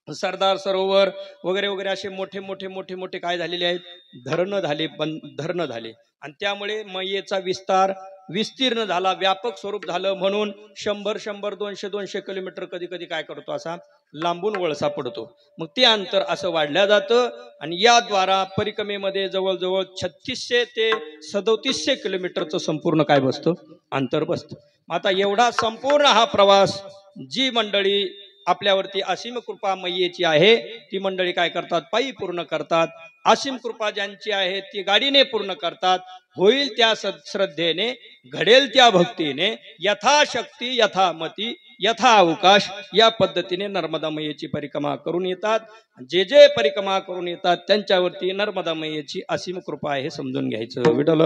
सरदार सरोवर वगैरे वगैरे असे मोठे मोठे मोठे मोठे काय झालेले आहेत? धरणं झाले आणि त्यामुळे मैयेचा विस्तीर्ण झाला, व्यापक स्वरूप झालं. म्हणून 100 200 किलोमीटर कधी कधी काय करतो, असा लांबून वळसा पडतो. मग ते अंतर असं वाढल्या जातं आणि याद्वारा परिक्रमेमध्ये जवळजवळ 3600 ते 3700 किलोमीटरचं संपूर्ण काय बसतं? अंतर बसतं. आता एवढा संपूर्ण हा प्रवास जी मंडळी आपल्यावरती असीम कृपा मैयेची आहे ती मंडळी काय करतात? पायी पूर्ण करतात. असीम कृपा ज्यांची आहे ती गाडीने पूर्ण करतात. होईल त्या श्रद्धेने, घडेल त्या भक्तीने, यथाशक्ती यथामती यथा अवकाश या पद्धतीने नर्मदा मैयेची परिक्रमा करून येतात. जे परिक्रमा करून येतात त्यांच्यावरती नर्मदा मैयेची असीम कृपा आहे, समजून घ्यायचं. विठ्ठल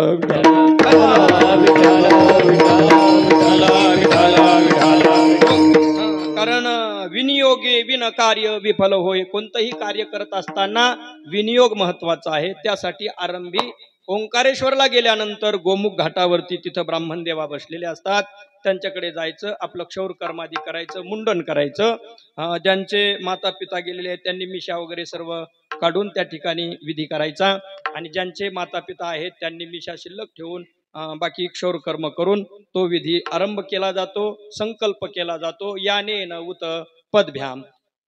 कारण विनियोगे विन कार्य विफल होय. कोणतंही कार्य करत असताना विनियोग महत्वाचा आहे. त्यासाठी आरंभी ओंकारेश्वरला गेल्यानंतर गोमुख घाटावरती तिथं ब्राह्मण देवा बसलेले असतात. त्यांच्याकडे जायचं, आपलं क्षौर कर्मादी करायचं, मुंडन करायचं. ज्यांचे माता पिता गेलेले आहेत त्यांनी मिशा वगैरे सर्व काढून त्या ठिकाणी विधी करायचा आणि ज्यांचे माता पिता आहेत त्यांनी मिशा शिल्लक ठेवून बाकी क्षौर कर्म करून तो विधी आरंभ केला जातो, संकल्प केला जातो. याने न उत पदभ्याम,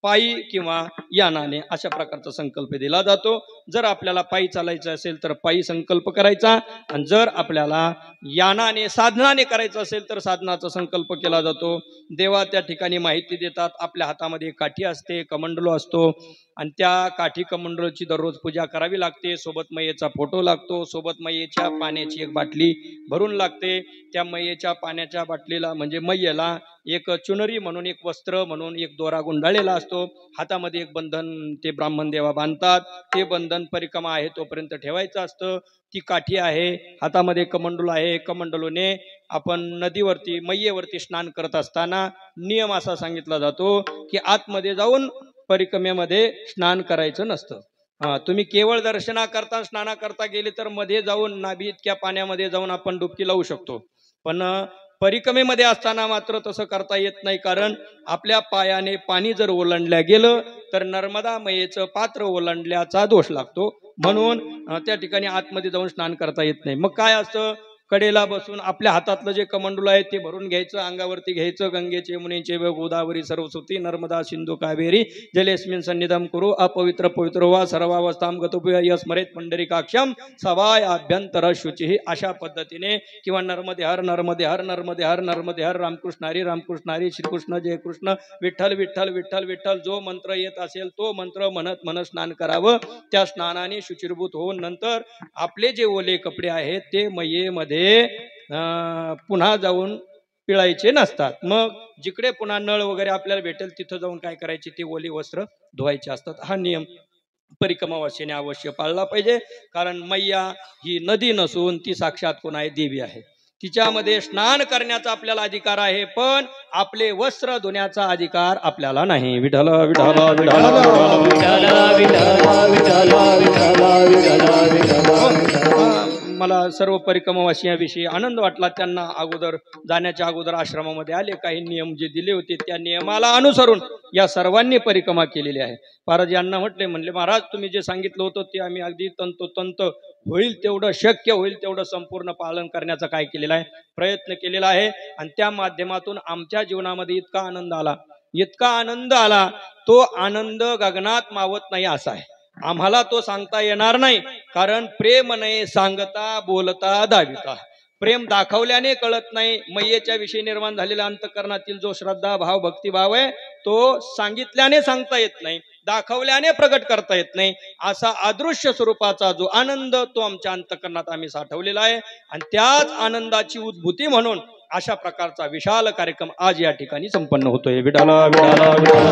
पायी किंवा यानाने अशा प्रकारचा संकल्प दिला जातो. जर आपल्याला पायी चालायचं असेल तर पायी संकल्प करायचा आणि जर आपल्याला यानाने साधनाने करायचं असेल तर साधनाचा संकल्प केला जातो. देवा त्या ठिकाणी माहिती देतात. आपल्या हातामध्ये काठी असते, कमंडलो असतो आणि त्या काठी कमंडलोची दररोज पूजा करावी लागते. सोबत मैयेचा फोटो लागतो, सोबत मैयेच्या पाण्याची एक बाटली भरून लागते. त्या मैयेच्या पाण्याच्या बाटलीला म्हणजे मैयेला एक चुनरी म्हणून, एक वस्त्र म्हणून एक दोरा गुंडाळलेला असतो. हातामध्ये एक बंधन ते ब्राह्मण देवा बांधतात. ते बंधन परिक्रमा आहे तोपर्यंत ठेवायचं असतं. ती काठी आहे, हातामध्ये कमंडलू आहे. कमंडलूने आपण नदीवरती मैयेवरती स्नान करत असताना नियम असा सांगितला जातो की आतमध्ये जाऊन परिक्रमेमध्ये स्नान करायचं नसतं. तुम्ही केवळ दर्शनाकरता स्नानाकरता गेले तर मध्ये जाऊन नाभी इतक्या पाण्यामध्ये जाऊन आपण डुबकी लावू शकतो, पण परिक्रमेमध्ये असताना मात्र तसं करता येत नाही. कारण आपल्या पायाने पाणी जर ओलांडल्या गेलं तर नर्मदा मैयेचं पात्र ओलांडल्याचा दोष लागतो. म्हणून त्या ठिकाणी आतमध्ये जाऊन स्नान करता येत नाही. मग काय असतं? कडेला बसून आपल्या हातातलं जे कमंडलू आहे ते भरून घ्यायचं, अंगावरती घ्यायचं. गंगेचे यमुनेचे गोदावरी सरस्वती नर्मदा सिंधू कावेरी जलेस्मिन सन्निधम कुरु अपवित्र पवित्र वा सर्वावस्थाम गतोपय स्मरेत पंढरीकाक्षम सवाय आभ्यंतर शुची. अशा पद्धतीने किंवा नर्मदे हर नर्मदे हर नर्मदे हर नर्मदे हर रामकृष्ण हरी श्रीकृष्ण जय कृष्ण विठ्ठल विठ्ठल विठ्ठल विठ्ठल जो मंत्र येत असेल तो मंत्र म्हणत स्नान करावं. त्या स्नानाने शुचिरभूत होऊन नंतर आपले जे ओले कपडे आहेत ते मैयेमध्ये पुन्हा जाऊन पिळायचे नसतात. मग जिकडे पुन्हा नळ वगैरे आपल्याला भेटेल तिथं जाऊन काय करायचे? ते ओली वस्त्र धुवायचे असतात. हा नियम परिक्रमावासीने अवश्य पाळला पाहिजे. कारण मैया ही नदी नसून ती साक्षात कोण आहे? देवी आहे. तिच्यामध्ये स्नान करण्याचा आपल्याला अधिकार आहे, पण आपले वस्त्र धुण्याचा अधिकार आपल्याला नाही. विठ्ठल विठ्ठल मला सर्व परिक्रमावासियांविषयी आनंद वाटला. त्यांना अगोदर जाण्याच्या अगोदर आश्रमामध्ये आले, काही नियम जे दिले होते त्या नियमाला अनुसरून या सर्वांनी परिक्रमा केलेली आहे. महाराज यांना म्हणले महाराज तुम्ही जे सांगितलं होतं ते आम्ही अगदी तंतोतंत होईल तेवढं, शक्य होईल तेवढं संपूर्ण पालन करण्याचा काय केलेला आहे, प्रयत्न केलेला आहे. आणि त्या माध्यमातून आमच्या जीवनामध्ये इतका आनंद आला, तो आनंद गगनात मावत नाही असा आहे. आम्हाला तो सांगता येणार नाही, कारण प्रेम नाही सांगता बोलता दाविता. प्रेम दाखवल्याने कळत नाही. मैयेच्या विषयी निर्माण झालेला अंतःकरणातील जो श्रद्धा भाव भक्तिभाव आहे तो सांगितल्याने सांगता येत नाही, दाखवल्याने प्रगट करता येत नाही. असा अदृश्य स्वरूपाचा जो आनंद तो आमच्या अंतःकरणात आम्ही साठवलेला आहे. आणि त्याच आनंदाची उद्भूती म्हणून अशा प्रकारचा विशाल कार्यक्रम आज या ठिकाणी संपन्न होतोय. विठाला विठाला विठाला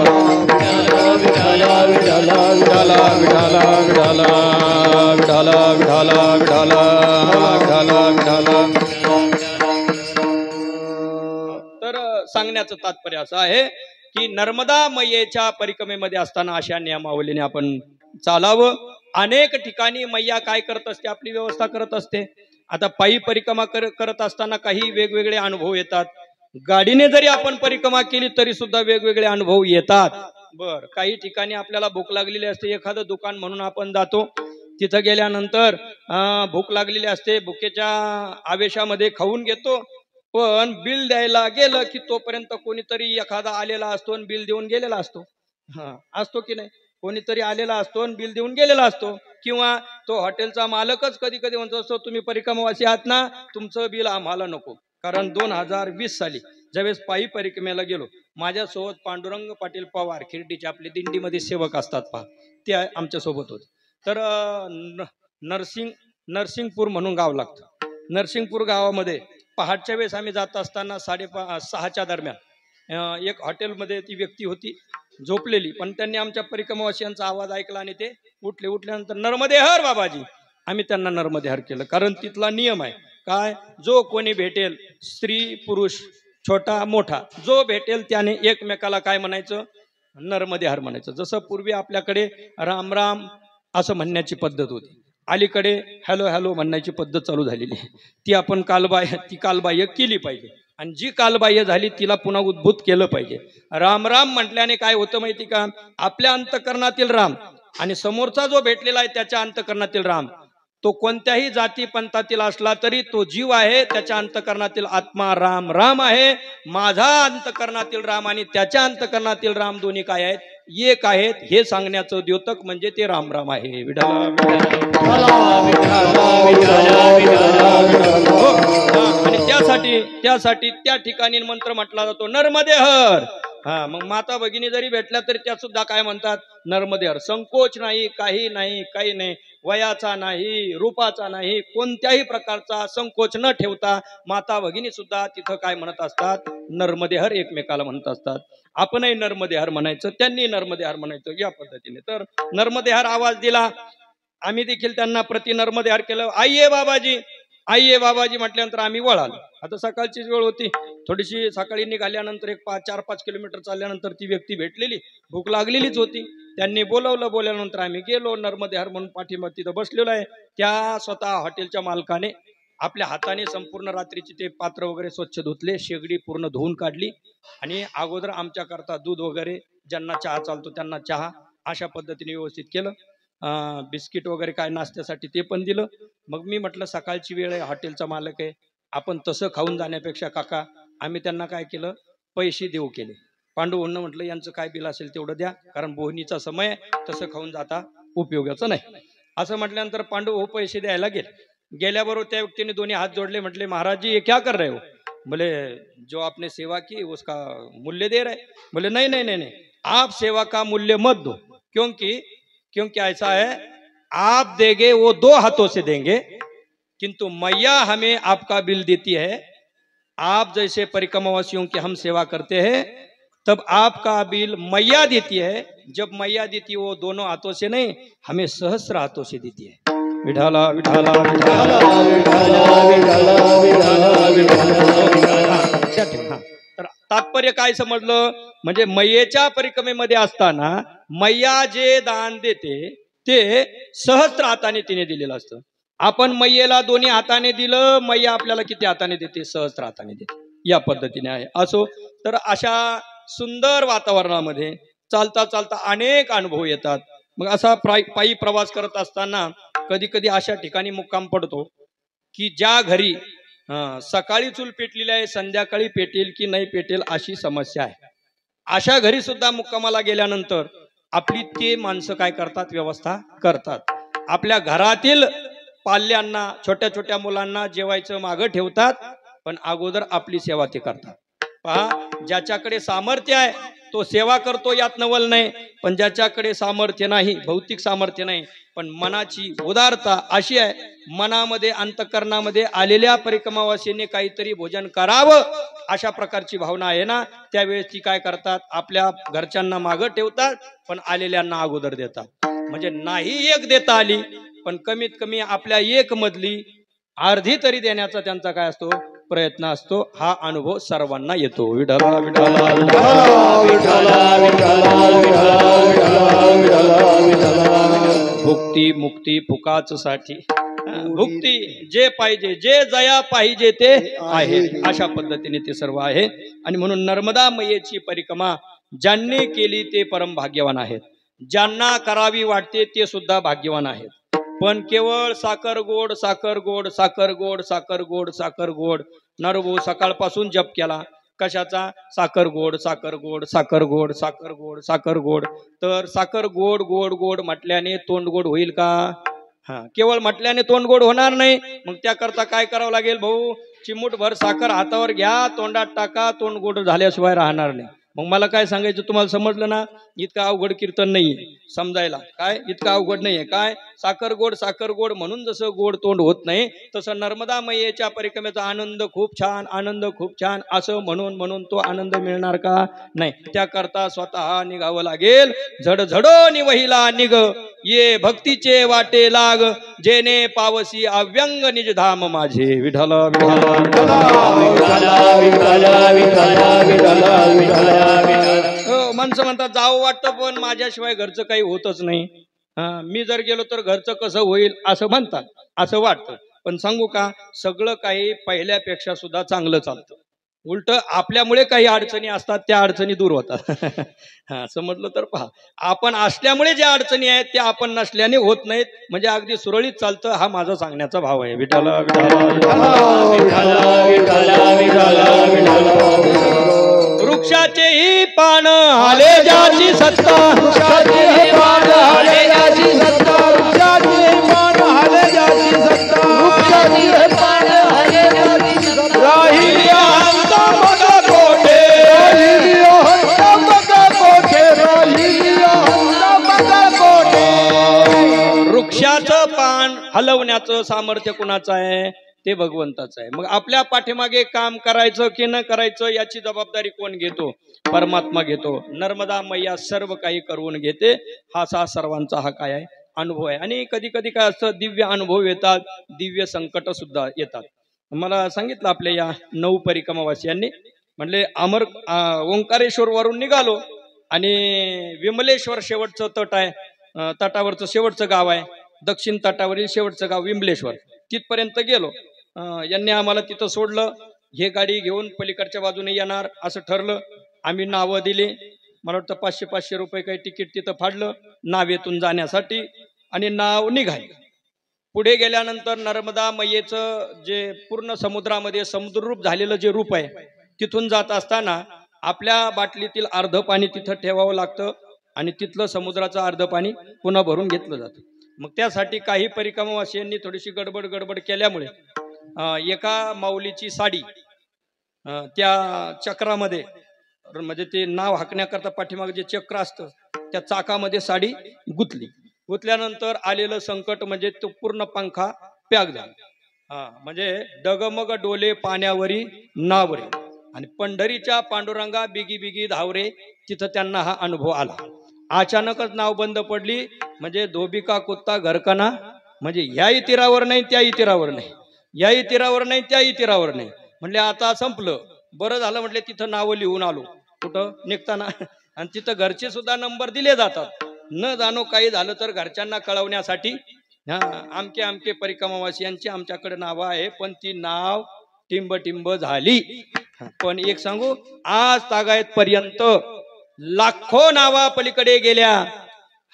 विठाला विठाला विठाला विठाला विठाला विठाला विठाला विठाला. तर सांगण्याचं तात्पर्य असं आहे की नर्मदा मैयेच्या परिक्रमेमध्ये असताना अशा नियमावलीने आपण चालावं. अनेक ठिकाणी मैया काय करत असते, आपली व्यवस्था करत असते. आता पायी परिक्रमा करत असताना काही वेगवेगळे अनुभव येतात. गाडीने जरी आपण परिक्रमा केली तरी सुद्धा वेगवेगळे अनुभव येतात. बर, काही ठिकाणी आपल्याला भूक लागलेली असते, एखादं दुकान म्हणून आपण जातो, तिथं गेल्यानंतर भूक लागलेली असते, भुकेच्या आवेशामध्ये खाऊन घेतो, पण बिल द्यायला गेलं की तोपर्यंत कोणीतरी एखादा आलेला असतो आणि बिल देऊन गेलेला असतो. असतो की नाही, कोणीतरी आलेला असतो आणि बिल देऊन गेलेला असतो. किंवा तो हॉटेलचा मालकच कधी कधी म्हणतो असतो तुम्ही परिक्रमावासी आहात ना, तुमचं बिल आम्हाला नको. कारण 2020 साली ज्यावेळेस पायी परिक्रमेला गेलो, माझ्यासोबत पांडुरंग पाटील पवार खिरडीचे आपले दिंडीमध्ये सेवक असतात पहा, ते आमच्या सोबत होते. तर नरसिंगपूर म्हणून गाव लागतं. नरसिंगपूर गावामध्ये पहाटच्या वेळेस आम्ही जात असताना 5:30च्या दरम्यान एक हॉटेलमध्ये ती व्यक्ती होती झोपलेली, पण त्यांनी आमच्या परिक्रमावासियांचा आवाज ऐकला आणि ते उठल्यानंतर नर्मदे हर बाबाजी, आम्ही त्यांना नर्मदे हर केलं. कारण तिथला नियम आहे काय, जो कोणी भेटेल, स्त्री पुरुष छोटा मोठा जो भेटेल त्याने एकमेकाला काय म्हणायचं, नर्मदे हर म्हणायचं. जसं पूर्वी आपल्याकडे राम राम असं म्हणण्याची पद्धत होती, अलीकडे हॅलो हॅलो म्हणण्याची पद्धत चालू झालेली आहे. ती आपण कालबाह्य केली पाहिजे. आणि जी कालबाह्य झाली तिला पुन्हा उद्भूत केलं पाहिजे. राम राम म्हटल्याने काय होतं माहिती का, आपल्या अंतःकरणातील राम आणि समोरचा जो भेटलेला आहे त्याच्या अंतःकरणातील राम, तो कोणत्याही जाती पंथातील असला तरी तो जीव आहे, त्याच्या अंतःकरणातील आत्मा राम राम आहे. माझा अंतःकरणातील राम आणि त्याच्या अंतःकरणातील राम दोन्ही काय आहेत, एक आहेत. हे सांगण्याचं द्योतक म्हणजे ते राम राम आहे. आणि त्यासाठी त्या ठिकाणी मंत्र म्हटला जातो नर्मदे हर. मग माता भगिनी जरी भेटल्या तरी त्या सुद्धा काय म्हणतात, नर्मदे हर. संकोच नाही, काही नाही, वयाचा नाही, रूपाचा नाही, कोणत्याही प्रकारचा संकोच न ठेवता माता भगिनी सुद्धा तिथं काय म्हणत असतात, नर्मदे हर एकमेकाला म्हणत असतात. आपणही नर्मदे हर म्हणायचं, त्यांनी नर्मदे हर म्हणायचं, या पद्धतीने. तर नर्मदे हर आवाज दिला, आम्ही देखील त्यांना प्रति नर्मदे हर केलं. आइये बाबाजी म्हटल्यानंतर आम्ही वळालो. आता सकाळचीच वेळ होती, थोडीशी सकाळी निघाल्यानंतर एक 4-5 किलोमीटर चालल्यानंतर ती व्यक्ती भेटलेली, भूक लागलेलीच होती. त्यांनी बोलवल्यानंतर आम्ही गेलो. नर्मदे हर म्हणून पाठीमध्ये तिथं बसलेलो आहे. त्या स्वतः हॉटेलच्या मालकाने आपल्या हाताने संपूर्ण रात्रीची ते पात्र वगैरे स्वच्छ धुतले, शेगडी पूर्ण धुवून काढली आणि अगोदर आमच्या करता दूध वगैरे, ज्यांना चहा चालतो त्यांना चहा, अशा पद्धतीने व्यवस्थित केलं. बिस्किट वगैरे काय नाश्त्यासाठी ते पण दिलं. मग मी म्हटलं सकाळची वेळ आहे, हॉटेलचा मालक आहे, आपण तसं खाऊन जाण्यापेक्षा काका, आम्ही त्यांना काय केलं, पैसे देऊ केले. पांडू भाऊंना म्हटलं यांचं काय बिल असेल तेवढं द्या, कारण बोहनीचा समय आहे, तसं खाऊन जाता उपयोगाचं नाही. असं म्हटल्यानंतर पांडू भाऊ पैसे द्यायला गेल्याबरोबर त्या व्यक्तीने दोन्ही हात जोडले, म्हटले महाराज जी ये क्या कर रहे हो. बोले जो आपने सेवा की उसका मूल्य दे रहे. बोले नहीं, आप सेवा का मूल्य मत दो, क्योंकि ऐसा है, आप देंगे वो 2 हाथों से देंगे, किंतु मैया हमें आपका बिल देती है. आप जैसे परिक्रमावासियों की हम सेवा करते हैं, तब आपका बिल मैया देती है. जब मैया देती है वो दोनों हाथों से नहीं, हमें सहस्र हाथों से देती है. विठाला विठाला तर तात्पर्य काय समजलं म्हणजे मैयेच्या परिक्रमेमध्ये असताना मैया जे दान देते ते सहस्त्र हाताने तिने दिलेलं असतं. आपण मैयेला दोन्ही हाताने दिलं, मैया आपल्याला किती हाताने देते? सहस्त्र हाताने देते. या पद्धतीने आहे. असो तर अशा सुंदर वातावरणामध्ये चालता चालता अनेक अनुभव येतात. मग असा पायी प्रवास करत असताना कधी कधी अशा ठिकाणी मुक्काम पडतो की ज्या घरी सकाळी चूल पेटलेली आहे, संध्याकाळी पेटेल की नाही पेटेल अशी समस्या आहे. अशा घरी सुद्धा मुक्कामाला गेल्यानंतर आपली ते माणसं काय करतात? व्यवस्था करतात. आपल्या घरातील पाल्यांना, छोट्या छोट्या मुलांना जेवायचं मागं ठेवतात, पण अगोदर आपली सेवा ते करतात. पहा, ज्याच्याकडे सामर्थ्य आहे तो सेवा करतो, यात नवल नाही. पण ज्याच्याकडे सामर्थ्य नाही, भौतिक सामर्थ्य नाही, पण मनाची उदारता अशी आहे, मनामध्ये अंतःकरणामध्ये आलेल्या परिक्रमावासीने काहीतरी भोजन करावं अशा प्रकारची भावना आहे ना, त्यावेळेस ती काय करतात? आपल्या घरच्यांना मागं ठेवतात, पण आलेल्यांना अगोदर देतात. म्हणजे नाही एक देता आली, पण कमीत कमी आपल्या एक मधली अर्धी तरी देण्याचा त्यांचा काय असतो? प्रयत्न असतो. हा अनुभव सर्वांना येतो. विठला विठला भुक्ती मुक्ती फुकाच साठी भुक्ती जे पाहिजे, जे जया पाहिजे ते आहे, अशा पद्धतीने ते सर्व आहे. आणि म्हणून नर्मदा मैयेची परिक्रमा ज्यांनी केली ते परम भाग्यवान आहेत. ज्यांना करावी वाटते ते सुद्धा भाग्यवान आहेत. पण केवळ साखर गोड साखर गोड साखर गोड साखर गोड साखर गोड नरभू सकाळपासून जप केला. कशाचा? साखर गोड साखर गोड साखर गोड साखर गोड साखर गोड. तर साखर गोड गोड गोड म्हटल्याने तोंड गोड होईल का? केवळ म्हटल्याने तोंड गोड होणार नाही. मग त्याकरता काय करावं लागेल भाऊ? चिमूटभर साखर हातावर घ्या, तोंडात टाका, तोंड गोड झाल्याशिवाय राहणार नाही. मग मला काय सांगायचं? तुम्हाला समजलं ना? इतकं अवघड कीर्तन नाहीये समजायला. काय इतकं अवघड नाहीये. काय साखर गोड म्हणून जसं गोड तोंड होत नाही, तसं नर्मदा मैयेच्या परिक्रमेचा आनंद खूप छान, आनंद खूप छान असं म्हणून म्हणून तो आनंद मिळणार का? नाही. त्याकरता स्वतः निघावं लागेल. झडझडो निवहिला निघ, ये भक्तीचे वाटे लाग, जेने पावसी अव्यंग निज धाम माझे. विठ्ठल माणसं म्हणतात जावं वाटतं, पण माझ्याशिवाय घरचं काही होतच नाही. मी जर गेलो तर घरचं कसं होईल असं म्हणतात, असं वाटतं. पण सांगू का, सगळं काही पहिल्यापेक्षा सुद्धा चांगलं चालतं. उलट आपल्यामुळे काही अडचणी असतात, त्या अडचणी दूर होतात. समजलं तर पहा, आपण असल्यामुळे ज्या अडचणी आहेत त्या आपण नसल्याने होत नाहीत. म्हणजे अगदी सुरळीत चालतं. हा माझा सांगण्याचा भाव आहे. विठ्ठल वृक्षाचेही पान हाले ज्याची सत्ता, वृक्षाचेही पान हाले ज्याची सत्ता, वृक्षाचेही पान हाले ज्याची सत्ता, वृक्षाचेही पान हाले ज्याची सत्ता, राहिल्या हंता मग कोठे, राहिल्या हंता मग कोठे, राहिल्या हंता मग कोठे. वृक्षाचं पान हलवण्याचं सामर्थ्य कुणाचं आहे? ते भगवंताचं आहे. मग आपल्या पाठीमागे काम करायचं की न करायचं याची जबाबदारी कोण घेतो? परमात्मा घेतो. नर्मदा मैया सर्व काही करून घेते. हा सर्वांचा हा काय आहे? अनुभव आहे. आणि कधी कधी काय असतं, दिव्य अनुभव येतात, दिव्य संकट सुद्धा येतात. मला सांगितलं आपल्या या 9 परिक्रमावासियांनी, म्हणले ओंकारेश्वर वरून निघालो आणि विमलेश्वर शेवटचं तट आहे, तटावरचं शेवटचं गाव आहे, दक्षिण तटावरील शेवटचं गाव विमलेश्वर. तिथपर्यंत गेलो. यांनी आम्हाला तिथं सोडलं. हे गाडी घेऊन पलीकडच्या बाजूने येणार असं ठरलं. आम्ही नावं दिली. मला वाटतं 500-500 रुपये काही तिकीट तिथं फाडलं नावेतून जाण्यासाठी आणि नाव निघाली. पुढे गेल्यानंतर नर्मदा मैयेचं जे पूर्ण समुद्रामध्ये समुद्ररूप झालेलं जे रूप आहे, तिथून जात असताना आपल्या बाटलीतील अर्ध पाणी तिथं ठेवावं लागतं आणि तिथलं समुद्राचं अर्ध पाणी पुन्हा भरून घेतलं जातं. मग त्यासाठी काही परिक्रमावासियांनी थोडीशी गडबड केल्यामुळे एका माऊलीची साडी त्या चक्रामध्ये, म्हणजे ते नाव हाकण्याकरता पाठीमागे जे चक्र असतं त्या चाकामध्ये साडी गुंतल्यानंतर आलेलं संकट म्हणजे तो पूर्ण पंखा पॅक झाला. म्हणजे डगमग डोले पाण्यावरी नावरे आणि पंढरीच्या पांडुरंगा बिगी बिगी धावरे. तिथं त्यांना हा अनुभव आला. अचानकच नाव बंद पडली. म्हणजे धोबिका कुत्ता घरकना म्हणजे ह्याही तीरावर नाही त्याही तीरावर नाही, याही तीरावर नाही त्याही तीरावर नाही. म्हणले आता संपलं. बरं झालं म्हटले तिथं नावं लिहून आलो कुठं निघताना, आणि तिथं घरचे सुद्धा नंबर दिले जातात. न जाणो काही झालं तर घरच्यांना कळवण्यासाठी हा आमके आमके परिक्रमावासियांची आमच्याकडे नावं आहे, पण ती नाव टिंब टिंब झाली. पण एक सांगू, आज तागायत पर्यंत लाखो नावा पलीकडे गेल्या,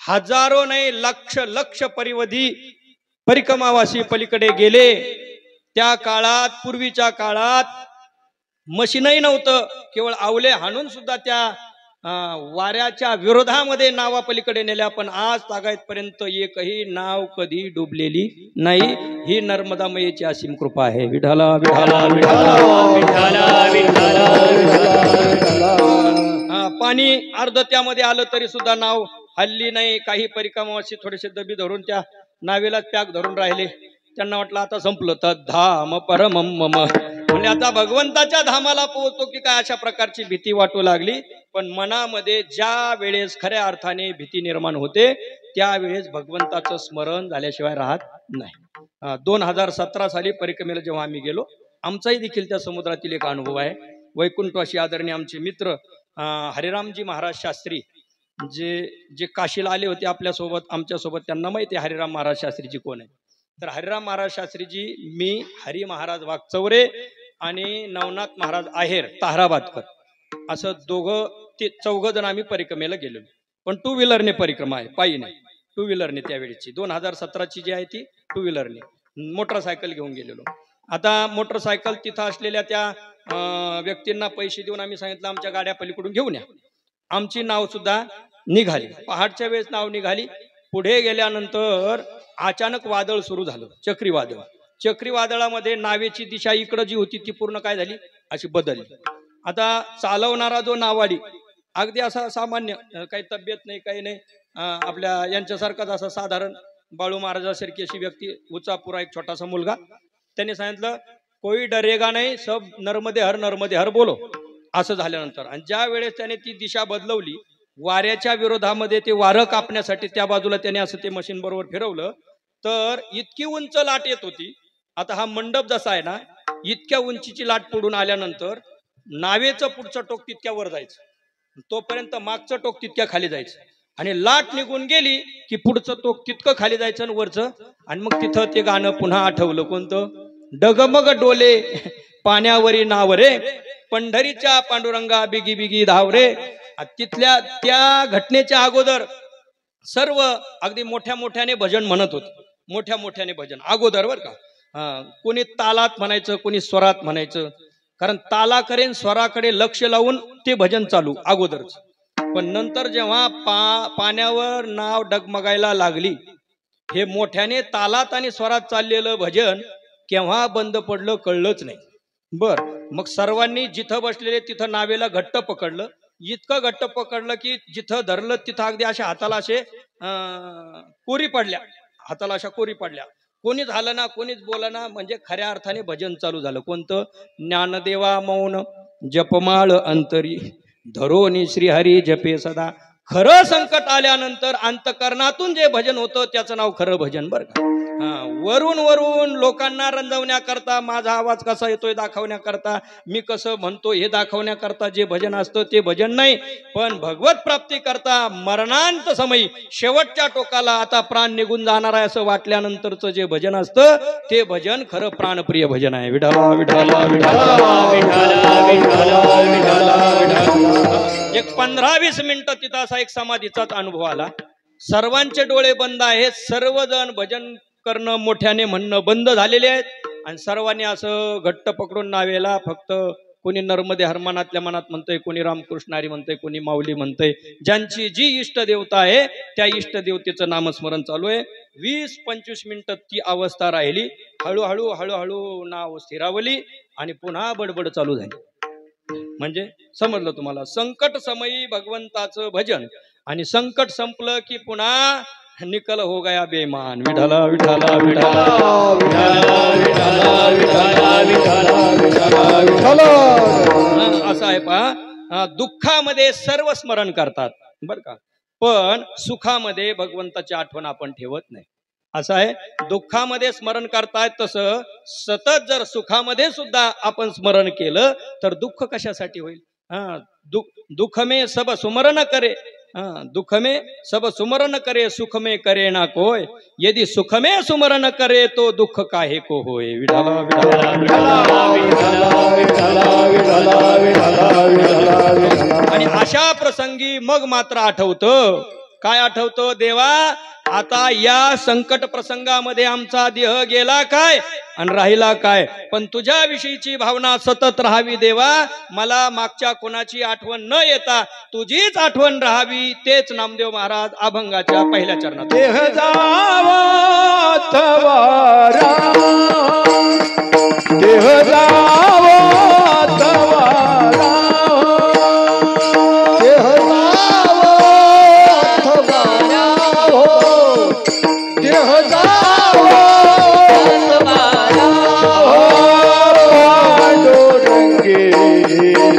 हजारो नाही लक्ष लक्ष परिवधी परिक्रमावासी पलीकडे गेले. त्या काळात, पूर्वीच्या काळात मशीनही नव्हतं, केवळ आवले हाणून सुद्धा त्या वाऱ्याच्या विरोधामध्ये नावा पलीकडे नेल्या. पण आज तागायत पर्यंत एकही नाव कधी डुबलेली नाही. ही नर्मदा मैयाची असीम कृपा आहे. विठाला विठाला विठाला विठाला विठाला. पाणी अर्ध त्यामध्ये आलं तरी सुद्धा नाव हल्ली नाही. काही परिक्रमावासी थोडेसे दबी धरून त्या नावेला पॅक धरून राहिले. त्यांना वाटलं आता संपलं. तर धाम परमम मम, म्हणजे आता भगवंताच्या धामाला पोहोचतो की काय, अशा प्रकारची भीती वाटू लागली. पण मनामध्ये ज्या वेळेस खऱ्या अर्थाने भीती निर्माण होते त्यावेळेस भगवंताचं स्मरण झाल्याशिवाय राहत नाही. 2017 साली परिक्रमेला जेव्हा आम्ही गेलो, आमचाही देखील त्या समुद्रातील एक अनुभव आहे. वैकुंठवासी आदरणीय आमचे मित्र हरिरामजी महाराज शास्त्री जे काशीला आले होते आपल्यासोबत, आमच्यासोबत, त्यांना माहिती आहे हरिराम महाराज शास्त्रीजी कोण आहे. तर हरिराम महाराज शास्त्रीजी, मी, हरी महाराज वाघचौरे आणि नवनाथ महाराज आहेर ताहराबादकर, असं चौघ जण आम्ही परिक्रमेला गेलो. पण टू व्हीलरने परिक्रमा आहे, पायी नाही. टू व्हीलरने त्यावेळेची 2017ची जी आहे ती टू व्हीलरने, मोटरसायकल घेऊन गेलेलो. आता मोटरसायकल तिथं असलेल्या त्या व्यक्तींना पैसे देऊन आम्ही सांगितलं आमच्या गाड्या पलीकडून घेऊन या. आमची नाव सुद्धा निघाली. पहाटच्या वेळेस नाव निघाली. पुढे गेल्यानंतर अचानक वादळ सुरू झालं, चक्रीवादळ. चक्रीवादळामध्ये नावेची दिशा इकडं जी होती ती पूर्ण काय झाली, अशी बदलली. आता चालवणारा जो नावाडी, अगदी असा सामान्य, काही तब्येत नाही काही नाही, आपल्या यांच्यासारखाच असा साधारण बाळू महाराजासारखी अशी व्यक्ती, उचापुरा एक छोटासा मुलगा. त्यांनी सांगितलं कोई डरेगा नाही, सब नर्मदे हर बोलो. असं झाल्यानंतर आणि ज्या वेळेस त्याने ती दिशा बदलवली, वाऱ्याच्या विरोधामध्ये ते वारं कापण्यासाठी त्या बाजूला त्याने असं ते मशीन बरोबर फिरवलं, तर इतकी उंच लाट येत होती. आता हा मंडप जसा आहे ना, इतक्या उंचीची लाट पडून आल्यानंतर नावेचं पुढचं टोक तितक्या वर जायचं, तोपर्यंत मागचं टोक तितक्या खाली जायचं, आणि लाट निघून गेली की पुढचं टोक तितकं खाली जायचं आणि वरचं. आणि मग तिथं ते गाणं पुन्हा आठवलं, कोणतं, डगमग डोले पाण्यावरी नाव रे, पंढरीच्या पांडुरंगा बिगी बिगी धाव रे. तिथल्या त्या घटनेच्या अगोदर सर्व अगदी मोठ्या मोठ्याने भजन म्हणत होते, मोठ्या मोठ्याने भजन अगोदर बर का. कोणी तालात म्हणायचं, कोणी स्वरात म्हणायचं, कारण तालाकडे स्वराकडे लक्ष लावून ते भजन चालू अगोदरच. पण नंतर जेव्हा पाण्यावर नाव डगमगायला लागली, हे मोठ्याने तालात आणि स्वरात चाललेलं भजन केव्हा बंद पडलं कळलंच नाही. बर, मग सर्वांनी जिथं बसलेले तिथं नावेला घट्ट पकडलं. इतकं घट्ट पकडलं की जिथं धरलं तिथं अगदी अशा हाताला असे कोरी पडल्या, हाताला अशा कोरी पडल्या. कोणीच हालं ना, कोणीच बोला ना, म्हणजे खऱ्या अर्थाने भजन चालू झालं. कोणतं, ज्ञानदेवा मौन जपमाळ अंतरी धरोनी श्रीहरी जपे सदा. खरं संकट आल्यानंतर अंतकरणातून जे भजन होतं त्याचं नाव खरं भजन बरं का. वरून वरून लोकांना रंजवण्याकरता, माझा आवाज कसा येतोय दाखवण्याकरता, मी कसं म्हणतो हे दाखवण्याकरता जे भजन असतं ते भजन नाही. पण भगवत प्राप्ती करता मरणांत समयी शेवटच्या टोकाला आता प्राण निघून जाणार आहे असं वाटल्यानंतरचं जे भजन असतं ते भजन खरं प्राणप्रिय भजन आहे. विठाला विठाला विठाला विठाला विठाला विठाला. एक 15-20 मिनिटं तिथं असा एक समाधीचाच अनुभव आला. सर्वांचे डोळे बंद आहेत, सर्वजण भजन करणं मोठ्याने म्हणणं बंद झालेले आहेत, आणि सर्वांनी असं घट्ट पकडून नावेला, फक्त कोणी नर्मदे हरमानातल्या मनात म्हणतंय, कोणी रामकृष्ण हरी म्हणतंय, कोणी माऊली म्हणतंय. ज्यांची जी इष्ट देवता आहे त्या इष्ट देवतेचं नामस्मरण चालू आहे. 20-25 मिनिटं ती अवस्था राहिली. हळूहळू हळूहळू नाव स्थिरावली आणि पुन्हा बडबड चालू झाली. म्हणजे समजलं तुम्हाला, संकट समयी भगवंताचं भजन, आणि संकट संपलं की पुन्हा निकल हो गया बेमान. विठाला विठाला विठाला विठाला विठाला विठाला विठाला विठाला. असं आहे पहा, दुःखामध्ये सर्व स्मरण करतात बर का, पण सुखामध्ये भगवंताची आठवण आपण ठेवत नाही. असं आहे. दुःखामध्ये स्मरण करतायत तसं सतत जर सुखामध्ये सुद्धा आपण स्मरण केलं तर दुःख कशासाठी होईल. हा, दुःख में सब सुमरण करे. दुख में सब सुमरण करे, सुख में करे ना कोय. यदि सुख में सुमरण करे तो दुःख काहे को होय. विठाला विठाला विठाला. आणि अशा प्रसंगी मग मात्र आठवतं. काय आठवतं. देवा आता या संकट प्रसंगामध्ये आमचा देह गेला काय आणि राहिला काय, पण तुझ्या विषयीची भावना सतत राहावी देवा. मला मागच्या कोणाची आठवण न येता तुझीच आठवण राहावी. तेच नामदेव महाराज अभंगाच्या पहिल्या चरणात. देह जावा तवारा, देह जावा तवारा, देह जावो अथवारा हो, देह जावो अथवारा हो. पांडुरंगे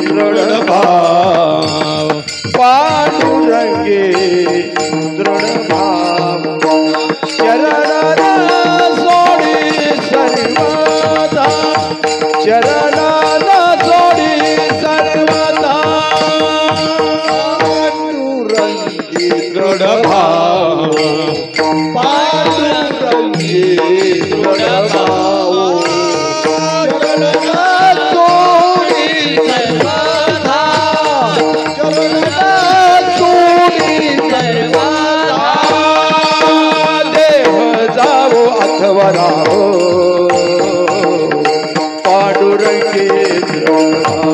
दृढ भाव, पांडुरंगे दृढ भाव. चरणा सोडी सर्वदा, चरणा सोडी सर्वदा. पांडुरंगी दृढ भाव, पांडुरंगी दृढ भाव. चरणा सोडी सर्वदा, चरणा सोडी सर्वदा. देह जावो अथवा राहो, पांडुरंगी दृढ भाव.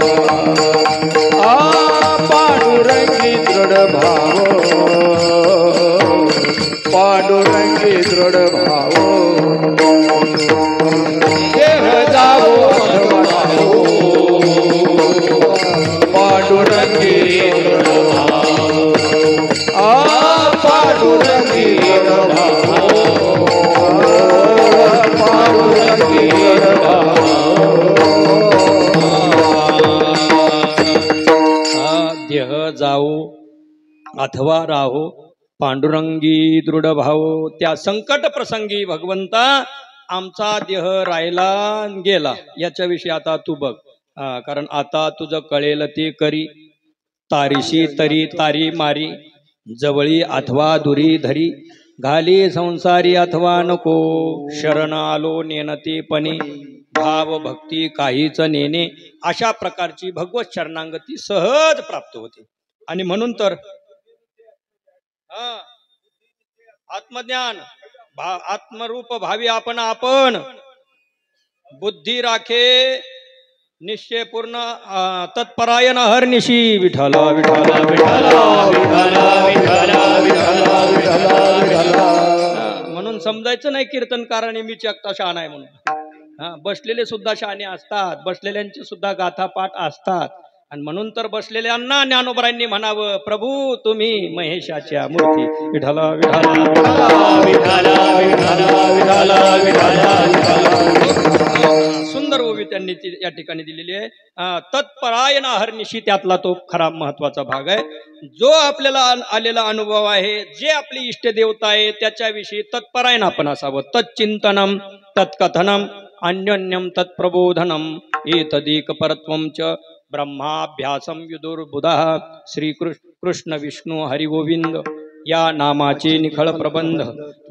पांडुरंगी दृढ भाव, पांडुरंगी दृढ भाव. देह जावो अथवा राहो, पांडुरंगी दृढ भाव. पांडुरंगी दृढ भाव, पांडुरंगी दृढ भाव. देह जाओ अथवा राहो, पांडुरंगी दृढ भाव. त्या संकट प्रसंगी भगवंता आमचा देह राहिला गेला याच्याविषयी आता तू बघ. कारण आता तुझं कळेल ते करी, तारीशी तरी तारी मारी, जवळी अथवा दुरी धरी, घाली संसारी अथवा नको, शरण आलो नेनतेपणे, भाव भक्ती काहीच नेणे. अशा प्रकारची भगवत शरणांगती सहज प्राप्त होते. आणि म्हणून तर आत्मज्ञान आत्मरूप भावी आपण आपण, बुद्धी राखे निश्चय पूर्ण तत्परायण हरनिशी. विठला विठला विठला विठला विठला विठला विठला. म्हणून समजायचं नाही कीर्तनकाराने मी चकता शहाणा आहे म्हणून. बसलेले सुद्धा शहाणे असतात, बसलेल्यांचे सुद्धा गाथापाठ असतात. आणि म्हणून तर बसलेल्यांना ज्ञानोबरांनी म्हणावं, प्रभू तुम्ही महेशाच्या मूर्ती. विठला विठला विठला विठला विठला विठला विठला. सुंदर ओवी त्यांनी या ठिकाणी दिलेली आहे. तत्परायण हरनिशी त्यातला तो खरा महत्वाचा भाग आहे. जो आपल्याला आलेला अनुभव आहे, जे आपली इष्ट देवता आहे त्याच्याविषयी तत्परायण आपण असावं. तच्चिंतनम तत्कथनम अन्योन्यम तत्प्रबोधनम एतदेक परत्वम च ब्रह्माभ्यासम विदुर्बुधः. श्री कृष्ण विष्णू हरिगोविंद या नामाचे निखळ प्रबंध,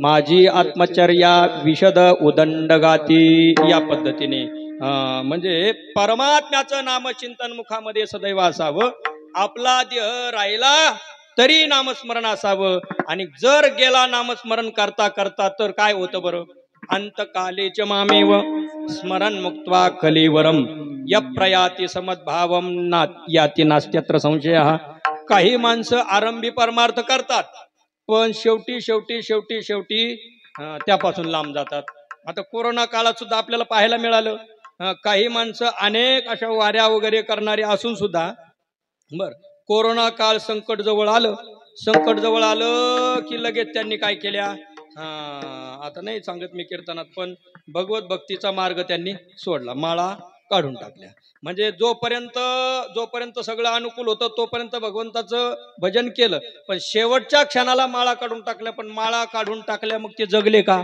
माझी आत्मचर्या विशद उदंड गाती. या पद्धतीने म्हणजे परमात्म्याचं नामचिंतन मुखामध्ये सदैव असावं. आपला देह राहिला तरी नामस्मरण असावं. आणि जर गेला नामस्मरण करता करता तर काय होतं बरं. अंतकालेच मामेव स्मरण मुक्त्वा कलेवरम यप्रयाति समद्भावम याती नास्त्यत्र संशय. काही माणसं आरंभी परमार्थ करतात पण शेवटी शेवटी शेवटी शेवटी त्यापासून लांब जातात. आता कोरोना काळात सुद्धा आपल्याला पाहायला मिळालं, काही माणसं अनेक अशा वाऱ्या वगैरे करणारे असून सुद्धा कोरोना काळ संकट जवळ आलं की लगेच त्यांनी काय केल्या, आता नाही सांगत मी कीर्तनात, पण भगवत भक्तीचा मार्ग त्यांनी सोडला. माळा काढून टाकल्या. म्हणजे जोपर्यंत सगळं अनुकूल होतं तोपर्यंत भगवंताचं भजन केलं, पण शेवटच्या क्षणाला माळा काढून टाकल्या. पण माळा काढून टाकल्या मग ते जगले का?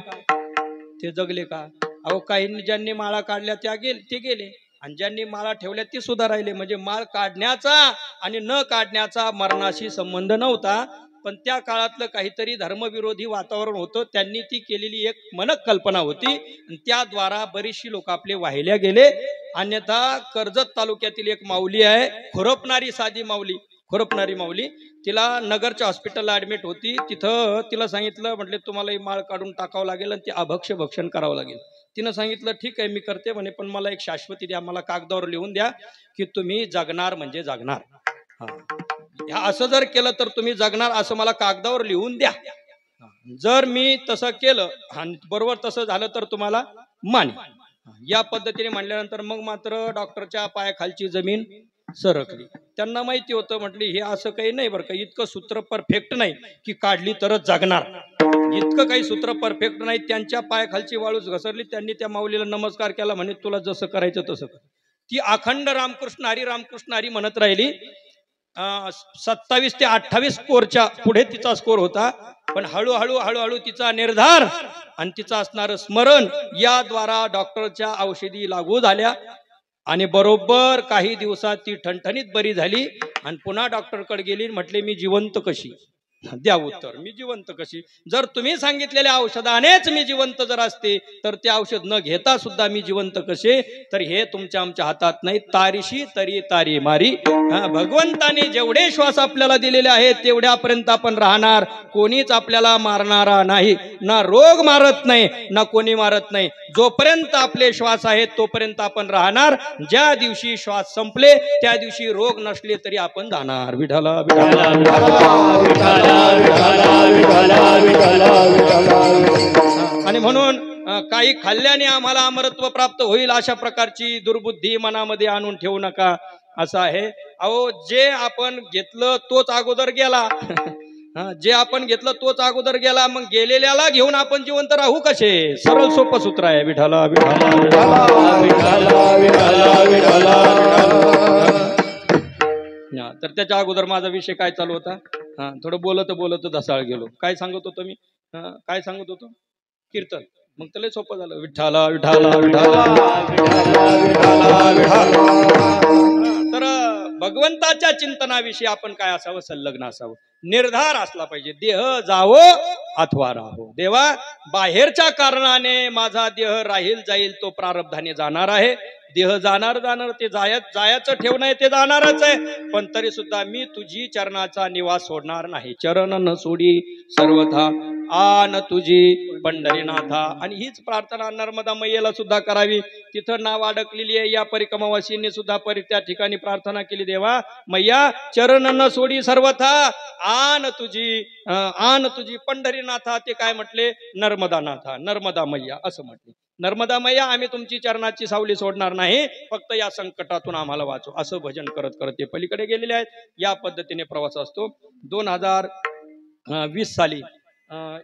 ते जगले का? अहो काहींनी ज्यांनी माळा काढल्या ते गेले, आणि ज्यांनी माळा ठेवल्या ते सुद्धा राहिले. म्हणजे माळ काढण्याचा आणि न काढण्याचा मरणाशी संबंध नव्हता, पण त्या काळातलं काहीतरी धर्मविरोधी वातावरण होतं. त्यांनी ती केलेली एक मनक कल्पना होती, आणि त्याद्वारा बरीचशी लोक आपले वाहिल्या गेले. अन्यथा कर्जत तालुक्यातील एक माऊली आहे, खुरपणारी माऊली, तिला नगरच्या हॉस्पिटलला ऍडमिट होती. तिथं तिला सांगितलं, म्हटले तुम्हाला ही माळ काढून टाकावं लागेल आणि ते अभक्ष भक्षण करावं लागेल. तिनं सांगितलं ठीक आहे मी करते म्हणे, पण मला एक शाश्वती द्या, मला कागदावर लिहून द्या की तुम्ही जगणार म्हणजे जगणार. हा, असं जर केलं तर तुम्ही जगणार असं मला कागदावर लिहून द्या. जर मी तसं केलं आणि बरोबर तसं झालं तर तुम्हाला माने. या पद्धतीने म्हणल्यानंतर मग मात्र डॉक्टरच्या पायाखालची जमीन सरकली. त्यांना माहिती होतं, म्हटली हे असं काही नाही बरं का, इतकं सूत्र परफेक्ट नाही की काढली तरच जगणार, इतकं काही सूत्र परफेक्ट नाही. त्यांच्या पायाखालची वाळूच घसरली. त्यांनी त्या माऊलीला नमस्कार केला, म्हणे तुला जसं करायचं तसं कर. ती अखंड रामकृष्ण हरी म्हणत राहिली. 27 ते 28 स्कोरच्या पुढे तिचा स्कोर होता. पण हळूहळू तिचा निर्धार आणि तिचं असणारं स्मरण याद्वारा डॉक्टरच्या औषधी लागू झाल्या, आणि बरोबर काही दिवसात ती ठणठणीत बरी झाली. आणि पुन्हा डॉक्टरकडे गेली, म्हटले मी जिवंत कशी? द्या उत्तर, मी जिवंत कशी? जर तुम्ही सांगितलेल्या औषधानेच मी जिवंत जर असते तर ते औषध न घेता सुद्धा मी जिवंत कसे? तर हे तुमच्या आमच्या हातात नाही. तारीशी तरी तारी मारी. भगवंताने जेवढे श्वास आपल्याला दिलेले आहेत तेवढ्यापर्यंत आपण राहणार. कोणीच आपल्याला मारणारा नाही, ना रोग मारत नाही, ना कोणी मारत नाही. जोपर्यंत आपले श्वास आहेत तोपर्यंत आपण राहणार. ज्या दिवशी श्वास संपले त्या दिवशी रोग नसले तरी आपण जाणार. विठला विठला विठला. आणि म्हणून काही खाल्ल्याने आम्हाला अमरत्व प्राप्त होईल अशा प्रकारची दुर्बुद्धी मनामध्ये आणून ठेवू नका, असं आहे. अहो जे आपण घेतलं तोच अगोदर गेला. जे आपण घेतलं तोच अगोदर गेला, मग गेलेल्याला घेऊन आपण जिवंत राहू कसे? सरळ सोपं सूत्र आहे. विठला विठला विठला विठला विठला. तर त्याच्या अगोदर माझा विषय काय चालू होता? थोडं बोलत धसाळ गेलो. काय सांगत होतो मी? काय सांगत होतो? कीर्तन. मग त्याला सोपं झालं. विठ्ठला विठ्ठला विठ्ठला विठ्ठला विठ्ठला. तर भगवंताच्या चिंतनाविषयी आपण काय असावं? संलग्न असावं, निर्धार असला पाहिजे. देह जावो अथवा राहो. देवा बाहेरच्या कारणाने माझा देह राहील जाईल, तो प्रारब्धाने जाणार आहे. देह जाणार ते जायचं ठेव नाही, ते जाणारच आहे. पण तरी सुद्धा मी तुझी चरणाचा निवास सोडणार नाही. चरण न सोडी सर्वथा आन तुझी पंढरीनाथा. आणि हीच प्रार्थना नर्मदा मैयेला सुद्धा करावी. तिथं नाव अडकलेली आहे. या परिक्रमावासींनी सुद्धा त्या ठिकाणी प्रार्थना केली, देवा मैया चरण न सोडी सर्वथा आन तुझी पंढरीनाथा. ते काय म्हटले? नर्मदानाथा, नर्मदा मैया असं म्हटले. नर्मदा मैया आम्ही तुमची चरणाची सावली सोडणार नाही, फक्त या संकटातून आम्हाला वाचव. असं भजन करत करत ते पलीकडे गेलेले आहेत. या पद्धतीने प्रवास असतो. 2020 साली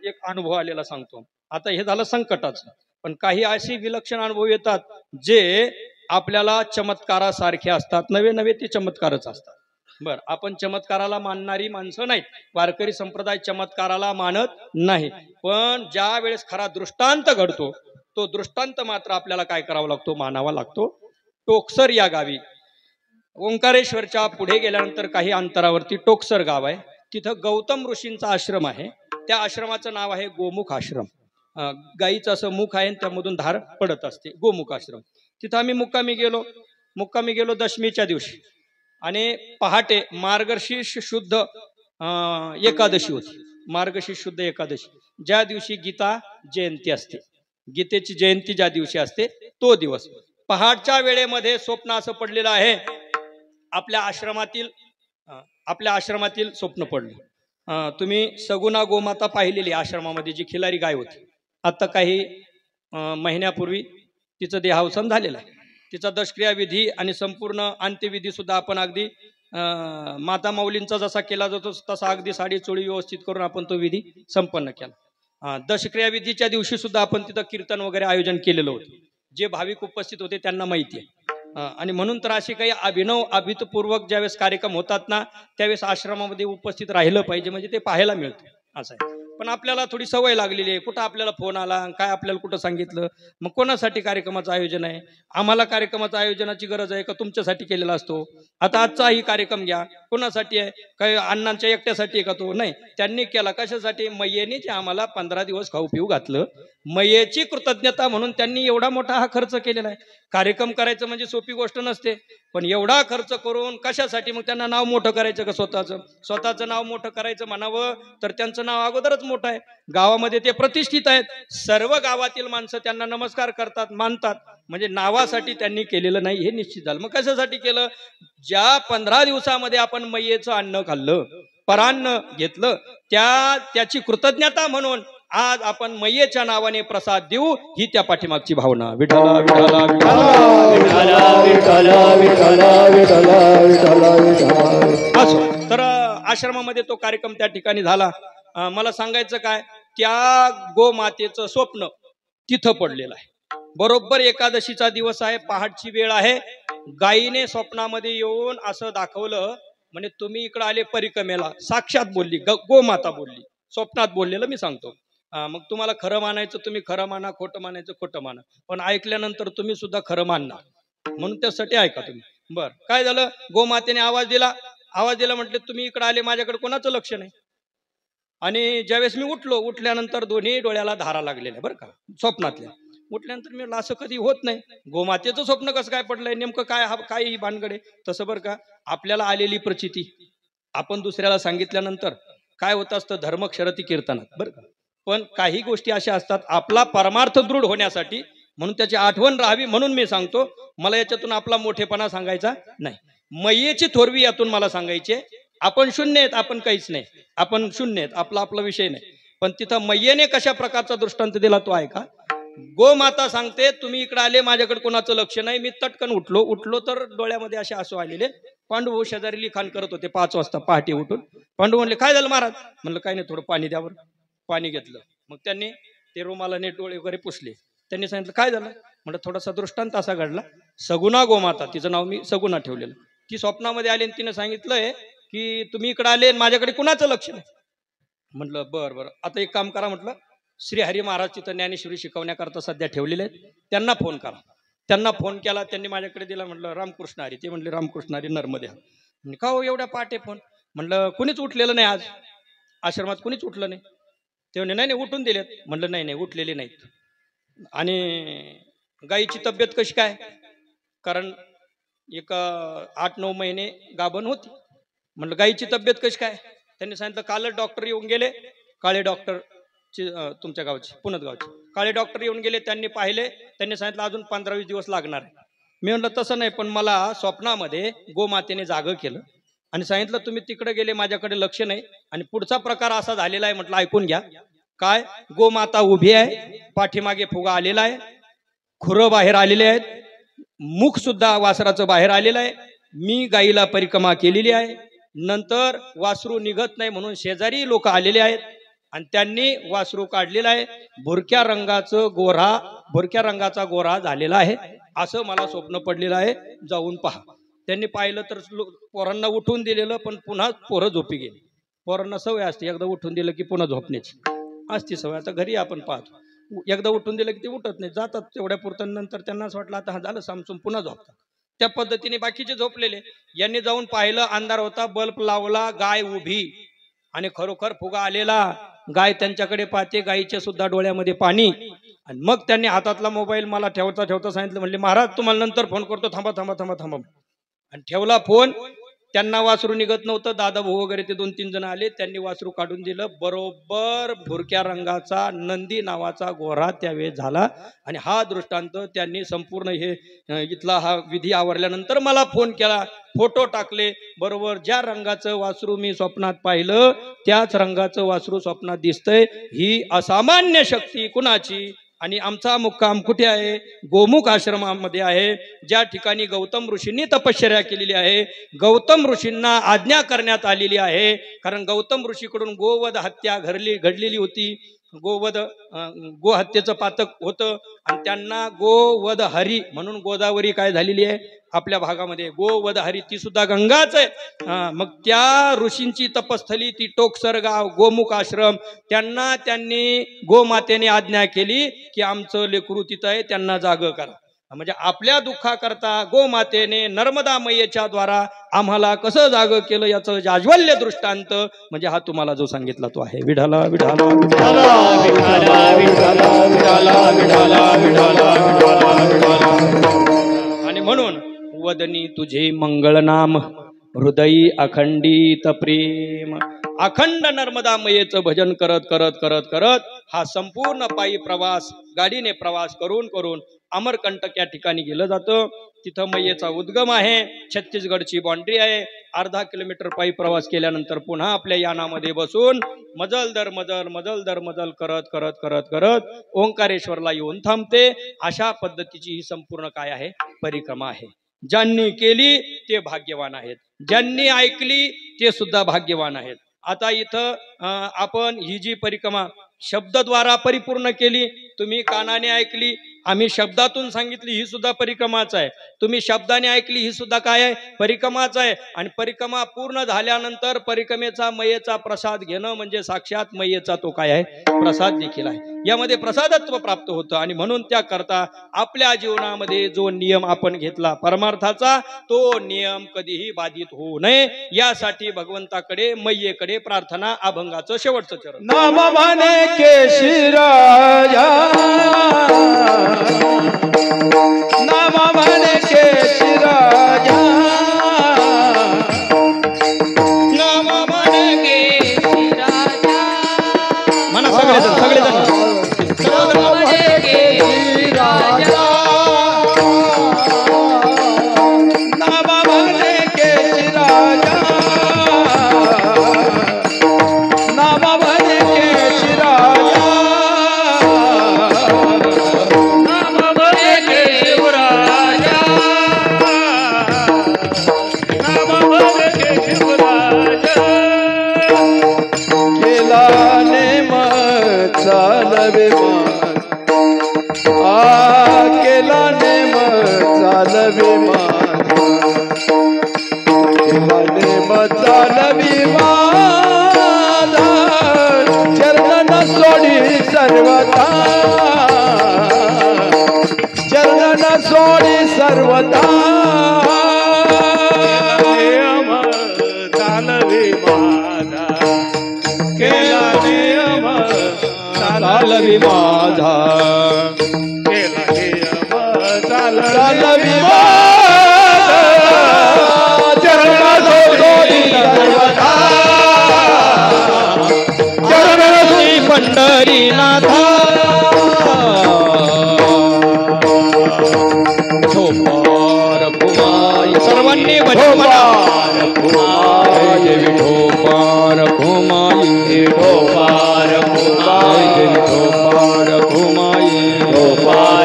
एक अनुभव आलेला सांगतो. आता हे झालं संकटाचं, पण काही अशी विलक्षण अनुभव येतात जे आपल्याला चमत्कारासारखे असतात. नवे ते चमत्कारच असतात. बर, आपण चमत्काराला मानणारी माणसं नाहीत. वारकरी संप्रदाय चमत्काराला मानत नाही. पण ज्या वेळेस खरा दृष्टांत घडतो तो दृष्टांत मात्र आपल्याला काय करावा लागतो? मानावा लागतो. टोकसर या गावी, ओंकारेश्वरच्या पुढे गेल्यानंतर काही अंतरावरती टोकसर गाव आहे. तिथं गौतम ऋषींचा आश्रम आहे. त्या आश्रमाचं नाव आहे गोमुख आश्रम. गाईचं असं मुख आहे, त्यामधून धार पडत असते. गोमुख आश्रम. तिथं आम्ही मुक्कामी गेलो दशमीच्या दिवशी. आणि पहाटे मार्गशीर्ष शुद्ध एकादशी होती. मार्गशीर्ष शुद्ध एकादशी, ज्या दिवशी गीता जयंती असते, गीतेची जयंती ज्या दिवशी असते तो दिवस. पहाटच्या वेळेमध्ये स्वप्न असं पडलेलं आहे. आपल्या आश्रमातील स्वप्न पडलं. तुम्ही सगुणा गोमाता पाहिलेली आश्रमामध्ये, जी खिलारी गाय होती. आता काही महिन्यापूर्वी तिचं देहावसान झालेलं आहे. तिचा दशक्रिया विधी आणि संपूर्ण अंत्यविधी सुद्धा आपण अगदी माता माऊलींचा जसा केला जातो तसा अगदी साडी चोळी व्यवस्थित करून आपण तो विधी संपन्न केला. दशक्रिया विधीच्या दिवशी सुद्धा आपण तिथं कीर्तन वगैरे आयोजन केलेलं होतं. जे भाविक उपस्थित होते त्यांना माहिती आहे. आणि म्हणून तर असे काही अभिनव अभितपूर्वक ज्यावेळेस कार्यक्रम होतात ना त्यावेळेस आश्रमामध्ये उपस्थित राहिलं पाहिजे, म्हणजे ते पाहायला मिळतं असं आहे. पण आपल्याला थोडी सवय लागलेली आहे, कुठं आपल्याला फोन आला काय आपल्याला कुठं सांगितलं, मग कोणासाठी कार्यक्रमाचं आयोजन आहे? आम्हाला कार्यक्रमाच्या आयोजनाची गरज आहे का तुमच्यासाठी केलेला असतो? आता आजचाही कार्यक्रम घ्या, कोणासाठी आहे? काही अण्णांच्या एकट्यासाठी आहे का तो? नाही, त्यांनी केला कशासाठी? मैयेने जे आम्हाला 15 दिवस खाऊ पिऊ घातलं, मैयेची कृतज्ञता म्हणून त्यांनी एवढा मोठा हा खर्च केलेला आहे. कार्यक्रम करायचं म्हणजे सोपी गोष्ट नसते, पण एवढा खर्च करून कशासाठी? मग त्यांना नाव मोठं करायचं का स्वतःचं नाव मोठं करायचं म्हणावं तर त्यांचं नाव अगोदरच मोठं आहे, गावामध्ये ते प्रतिष्ठित आहेत, सर्व गावातील माणसं त्यांना नमस्कार करतात मानतात, म्हणजे नावासाठी त्यांनी केलेलं नाही हे निश्चित झालं. मग कशासाठी केलं? ज्या 15 दिवसामध्ये आपण मैयेचं अन्न खाल्लं, परान्न घेतलं, त्याची कृतज्ञता म्हणून आज आपण मैयेच्या नावाने प्रसाद देऊ, ही त्या पाठीमागची भावना. विठ्ठला विठ्ठला असो. तर आश्रमामध्ये तो कार्यक्रम त्या ठिकाणी झाला. मला सांगायचं काय, त्या गोमातेचं स्वप्न तिथं पडलेलं आहे. बरोबर एकादशीचा दिवस आहे, पहाटची वेळ आहे. गायीने स्वप्नामध्ये येऊन असं दाखवलं, म्हणजे तुम्ही इकडे आले परिक्रमेला. साक्षात बोलली, गोमाता बोलली, स्वप्नात बोललेलं मी सांगतो. मग तुम्हाला खरं मानायचं तुम्ही खरं माना, खोटं मानायचं खोटं माना, पण ऐकल्यानंतर तुम्ही सुद्धा खरं मानणार, म्हणून त्यासाठी ऐका तुम्ही. बर, काय झालं? गोमातेने आवाज दिला म्हटले तुम्ही इकडे आले, माझ्याकडे कोणाचं लक्ष नाही. आणि ज्यावेळेस मी उठल्यानंतर दोन्ही डोळ्याला धारा लागलेल्या बरं का स्वप्नातल्या. उठल्यानंतर मी असं कधी होत नाही, गोमातेचं स्वप्न कसं काय पडलंय, नेमकं काय ही भानगडे. तसं बरं का, आपल्याला आलेली प्रचिती आपण दुसऱ्याला सांगितल्यानंतर काय होत असतं, धर्मक्षरती कीर्तनात बरं का. पण काही गोष्टी अशा असतात आपला परमार्थ दृढ होण्यासाठी, म्हणून त्याची आठवण राहावी म्हणून मी सांगतो. मला याच्यातून आपला मोठेपणा सांगायचा नाही, मैयेची थोरवी यातून मला सांगायचे. आपण शून्य आहेत, आपण काहीच नाही, आपण शून्य आहेत, आपला विषय नाही. पण तिथं मैयेने कशा प्रकारचा दृष्टांत दिला तो ऐका. गोमाता सांगते तुम्ही इकडे आले, माझ्याकडे कोणाचं लक्ष नाही. मी तटकन उठलो तर डोळ्यामध्ये असे आसू आलेले. पांडू शेजारी लिखाण करत होते 5 वाजता पहाटे उठून. पांडू म्हणले काय झालं महाराज? म्हणलं काय नाही, थोडं पाणी द्यावर. पाणी घेतलं, मग त्यांनी ते रुमालाने डोळे वगैरे पुसले. त्यांनी सांगितलं काय झालं? म्हणजे थोडासा दृष्टांत असा घडला. सगुणा गोमाता, तिचं नाव मी सगुणा ठेवलेलं, ती स्वप्नामध्ये आली आणि तिने सांगितलंय की तुम्ही इकडे आले माझ्याकडे कुणाचं लक्ष नाही. म्हटलं बरं, आता एक काम करा, म्हटलं श्रीहरी महाराज तिथं ज्ञानेश्वरी शिकवण्याकरता सध्या ठेवलेले आहेत, त्यांना फोन करा. त्यांना फोन केला, त्यांनी माझ्याकडे दिला. म्हटलं रामकृष्ण हरी. ते म्हणले रामकृष्ण हरी नर्मदे. का हो एवढ्या पहाटे फोन? म्हटलं कुणीच उठलेलं नाही आज आश्रमात, कुणीच उठलं नाही. ते म्हणे नाही उठून दिलेत. म्हटलं नाही उठलेले नाहीत. आणि गायीची तब्येत कशी काय? कारण एक 8-9 महिने गाभण होती. म्हटलं गायीची तब्येत कशी काय? त्यांनी सांगितलं कालच डॉक्टर येऊन गेले, काळे डॉक्टर तुमच्या गावचे, पुणत गावचे काळे डॉक्टर येऊन गेले. त्यांनी पाहिले, त्यांनी सांगितलं अजून 15-20 दिवस लागणार आहे. मी म्हटलं तसं नाही, पण मला स्वप्नामध्ये गोमातेने जागं केलं आणि सांगितलं तुम्ही तिकडे गेले, माझ्याकडे लक्ष नाही. आणि पुढचा प्रकार असा झालेला आहे, म्हटलं ऐकून घ्या. काय? गोमाता उभी आहे, पाठीमागे फुगा आलेला आहे, खुरं बाहेर आलेले आहेत, मुख सुद्धा वासराचं बाहेर आलेलं आहे. मी गाईला परिक्रमा केलेली आहे. नंतर वासरू निघत नाही म्हणून शेजारी लोक आलेले आहेत आणि त्यांनी वासरू काढलेला आहे. भुरक्या रंगाचा गोरा झालेला आहे, असं मला स्वप्न पडलेलं आहे, जाऊन पहा. त्यांनी पाहिलं तर पोरांना उठून दिलेलं, पण पुन्हा पोरं झोपी गेली. पोरांना सवय असते एकदा उठून दिलं की पुन्हा झोपण्याची असती सवय. आता घरी आपण पाहतो, एकदा उठून दिलं की ते उठत नाही, जातात तेवढ्या पुरतं. नंतर त्यांना असं वाटलं आता हा झालं सामसूम, पुन्हा झोपतात. त्या पद्धतीने बाकीचे झोपलेले. यांनी जाऊन पाहिलं, अंधार होता, बल्ब लावला, गाय उभी आणि खरोखर फुगा आलेला. गाय त्यांच्याकडे पाहते, गायीच्या सुद्धा डोळ्यामध्ये पाणी. आणि मग त्यांनी हातातला मोबाईल मला ठेवता सांगितलं, म्हणले महाराज तुम्हाला नंतर फोन करतो, थांबा. आणि ठेवला फोन. त्यांना वासरू निघत नव्हतं. दादा भाऊ वगैरे ते 2-3 जण आले, त्यांनी वासरू काढून दिलं. बरोबर भुरक्या रंगाचा नंदी नावाचा गोरा त्यावेळेस झाला. आणि हा दृष्टांत त्यांनी संपूर्ण हे इथला हा विधी आवरल्यानंतर मला फोन केला, फोटो टाकले. बरोबर ज्या रंगाचं वासरू मी स्वप्नात पाहिलं त्याच रंगाचं वासरू स्वप्नात दिसतंय. ही असामान्य शक्ती कुणाची? आणि आमचा मुक्काम कुठे आहे? गोमुख आश्रमामध्ये आहे, ज्या ठिकाणी गौतम ऋषींनी तपश्चर्या केलेली आहे. गौतम ऋषींना आज्ञा करण्यात आलेली आहे, कारण गौतम ऋषीकडून गोवध हत्या घडलेली होती. गोवध गोहत्येचं पातक होतं आणि त्यांना गोवध हरी म्हणून गोदावरी काय झालेली आहे आपल्या भागामध्ये, गोवध हरी ती सुद्धा गंगाच आहे. मग त्या ऋषींची तपस्थली ती टोकसर गाव, गोमुख आश्रम, त्यांनी गोमातेने आज्ञा केली की आमचं लेकरू तिथं आहे, त्यांना जाग करा. म्हणजे आपल्या दुःखाकरता गोमातेने नर्मदा मैयेच्या द्वारा आम्हाला कसं जाग केलं याचं जाज्वल्य दृष्टांत म्हणजे हा तुम्हाला जो सांगितला तो आहे. विठाला विठाला विठाला विठाला विठाला विठाला विठाला विठाला विठाला. आणि म्हणून वदनी तुझे मंगळ नाम, हृदयी अखंडित प्रेम. अखंड नर्मदा मैयेचं भजन करत करत करत करत हा संपूर्ण पायी प्रवास, गाडीने प्रवास करून करून अमरकंटक या ठिकाणी गेलं जातं. तिथं मैयेचा उद्गम आहे, छत्तीसगडची बाउंड्री आहे. अर्धा किलोमीटर पायी प्रवास केल्यानंतर पुन्हा आपल्या यानामध्ये बसून मजल दर मजल मजल दर मजल करत करत करत करत ओंकारेश्वरला येऊन थांबते. अशा पद्धतीची ही संपूर्ण काय आहे परिक्रमा आहे. ज्यांनी केली ते भाग्यवान आहेत, ज्यांनी ऐकली ते सुद्धा भाग्यवान आहेत. आता इथं आपण ही जी परिक्रमा शब्दद्वारा परिपूर्ण केली, तुम्ही कानाने ऐकली, आम्ही शब्दातून सांगितली, ही सुद्धा परिक्रमाच आहे. तुम्ही शब्दाने ऐकली, ही सुद्धा काय आहे परिक्रमाच आहे. आणि परिक्रमा पूर्ण झाल्यानंतर परिक्रमेचा मैयेचा प्रसाद घेणं म्हणजे साक्षात मैयेचा तो काय आहे प्रसाद देखील आहे. यामध्ये प्रसादत्व प्राप्त होतं. आणि म्हणून त्याकरता आपल्या जीवनामध्ये जो नियम आपण घेतला परमार्थाचा, तो नियम कधीही बाधित होऊ नये यासाठी भगवंताकडे मैयेकडे प्रार्थना. अभंगाचं शेवटचं चरण. नाम म्हणे केशिराजा, नाम म्हणे केशिराजा, नाम म्हणे केशिराजा. म्हणा सगळेजण सगळेजण. चरण सोडी सर्वता चालवी माझा, केला नियम चालवी माझा, केला नियम चालवी माझा, चरण सोडी सर्वता, चरण श्री पंढरीनाथा. सर्वांनी विठोबार घुमाई, विठोबार घुमाई, विठोबार घुमाई, विठोबार घुमाई, विठोबार घुमाई, विठोबार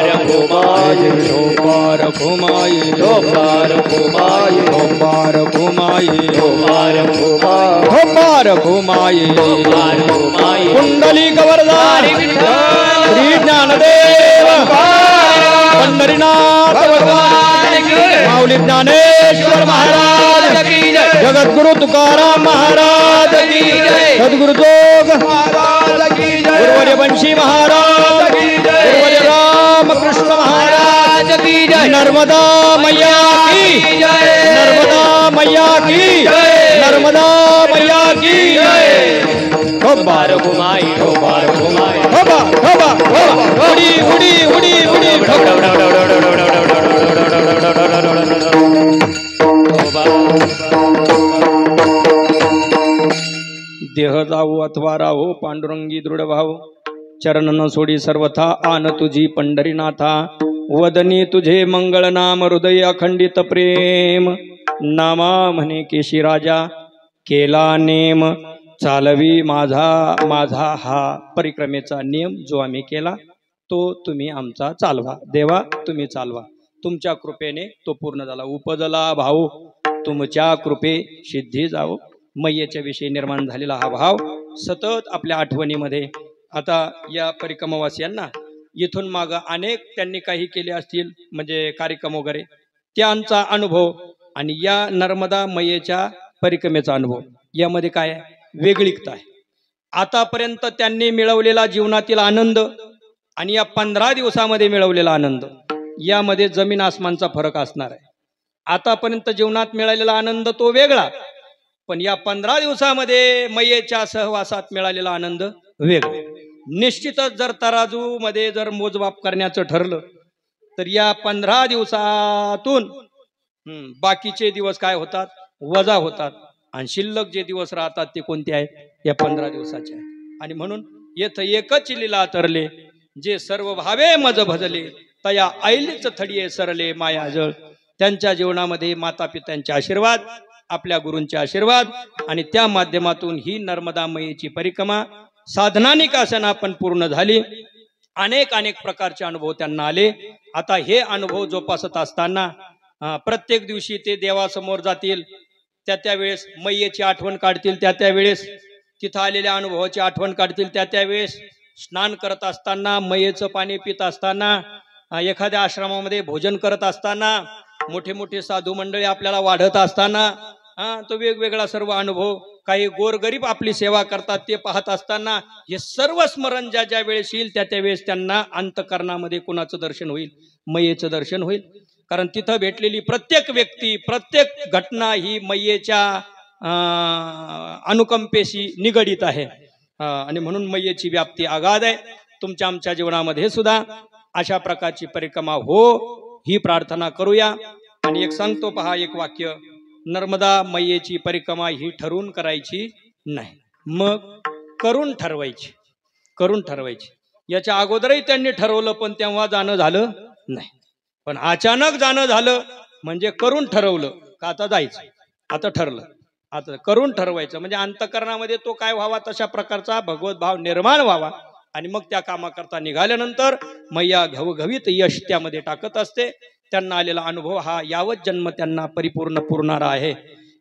घुमाई, विठोबार घुमाई, विठोबार घुमाई, विठोबार घुमाई, विठोबार घुमाई, विठोबार घुमाई. कुंडलिक वरदारी श्री ज्ञानदेव पंढरीनाथ माऊली ज्ञानेश्वर महाराज की जय, जगद्गुरु तुकाराम महाराज की जय, सद्गुरु जोग महाराज की जय, गुरुवर्य बंशी महाराज की जय, गुरुवर्य रामकृष्ण महाराज की जय. नर्मदा मैया की जय, नर्मदा मैया की जय, नर्मदा मैया की जय. बार घुमाई, बार घुमाई, उडी उडी उडी उडी. देह जाऊ अथवा राहो पांडुरंगी दृढ भाव, चरण न सोडी सर्वथा आन तुझी पंढरीनाथा. वदनी तुझे मंगळ नाम, हृदय अखंडित प्रेम. नामा म्हणे केशी राजा, केला नेम चालवी माझा. माझा हा परिक्रमेचा नियम जो आम्ही केला तो तुम्ही आमचा चालवा. देवा तुम्ही चालवा. तुमच्या कृपेने तो पूर्ण झाला. उपजला भाऊ तुमच्या कृपे सिद्धी जावो. मैयेच्या विषयी निर्माण झालेला हा भाव सतत आपल्या आठवणीमध्ये आता या परिक्रमावासियांना इथून माग अनेक त्यांनी काही केले असतील म्हणजे कार्यक्रम वगैरे, त्यांचा अनुभव आणि या नर्मदा मैयेच्या परिक्रमेचा अनुभव यामध्ये काय आहे? वेगळीकता आहे. आतापर्यंत त्यांनी मिळवलेला जीवनातील आनंद आणि या 15 दिवसामध्ये मिळवलेला आनंद यामध्ये जमीन आसमानचा फरक असणार आहे. आतापर्यंत जीवनात मिळालेला आनंद तो वेगळा, पण या 15 दिवसामध्ये मैयेच्या सहवासात मिळालेला आनंद वेगळा. निश्चितच जर तराजू मध्ये जर मोजमाप करण्याचं ठरलं तर या 15 दिवसातून बाकीचे दिवस काय होतात? वजा होतात. आणि शिल्लक जे दिवस राहतात ते कोणते आहेत? या 15 दिवसाचे आहेत. आणि म्हणून येथ एकच लीला तरले, जे सर्व भावे मज भजले, तया ऐलीच थडिये सरले मायाजळ. त्यांच्या जीवनामध्ये माता पित्यांचे आशीर्वाद, आपल्या गुरूंचे आशीर्वाद आणि त्या माध्यमातून ही नर्मदा मैयेची परिक्रमा साधनानिक आसन आपण पूर्ण झाली. अनेक प्रकारचे अनुभव त्यांना आले. आता हे अनुभव जोपासत असताना प्रत्येक दिवशी ते देवासमोर जातील, त्या वेळेस मैयेची आठवण काढतील, त्या वेळेस तिथं आलेल्या अनुभवाची आठवण काढतील, त्या वेळेस स्नान करत असताना, मैयेचं पाणी पित असताना, एखाद्या आश्रमामध्ये भोजन करत असताना, मोठे मोठे साधू मंडळी आपल्याला वाढत असताना, तो वेगवेगळा सर्व अनुभव, काही गोरगरीब आपली सेवा करतात ते पाहत असताना, हे सर्व स्मरण ज्या वेळेस येईल त्या वेळेस त्यांना अंतकरणामध्ये कोणाचं दर्शन होईल? मैयेचं दर्शन होईल. कारण तिथं भेटलेली प्रत्येक व्यक्ती, प्रत्येक घटना ही मैयेच्या अनुकंपेशी निगडीत आहे. आणि म्हणून मैयेची व्याप्ती अगाध आहे. तुमच्या आमच्या जीवनामध्ये सुद्धा अशा प्रकारची परिक्रमा हो, ही प्रार्थना करूया. आणि एक सांगतो पहा, एक वाक्य, नर्मदा मैयेची परिक्रमा ही ठरवून करायची नाही, मग करून ठरवायची. करून ठरवायची. याच्या अगोदरही त्यांनी ठरवलं पण तेव्हा जाणं झालं नाही. पण अचानक जाणं झालं म्हणजे करून ठरवलं का आता जायचं, आता ठरलं, आता करून ठरवायचं म्हणजे अंतकरणामध्ये तो काय व्हावा तशा प्रकारचा भगवत भाव निर्माण व्हावा. आणि मग त्या कामाकरता निघाल्यानंतर मैया घवघवीत यश त्यामध्ये टाकत असते. त्यांना आलेला अनुभव हा यावत जन्म त्यांना परिपूर्ण पुरणारा आहे.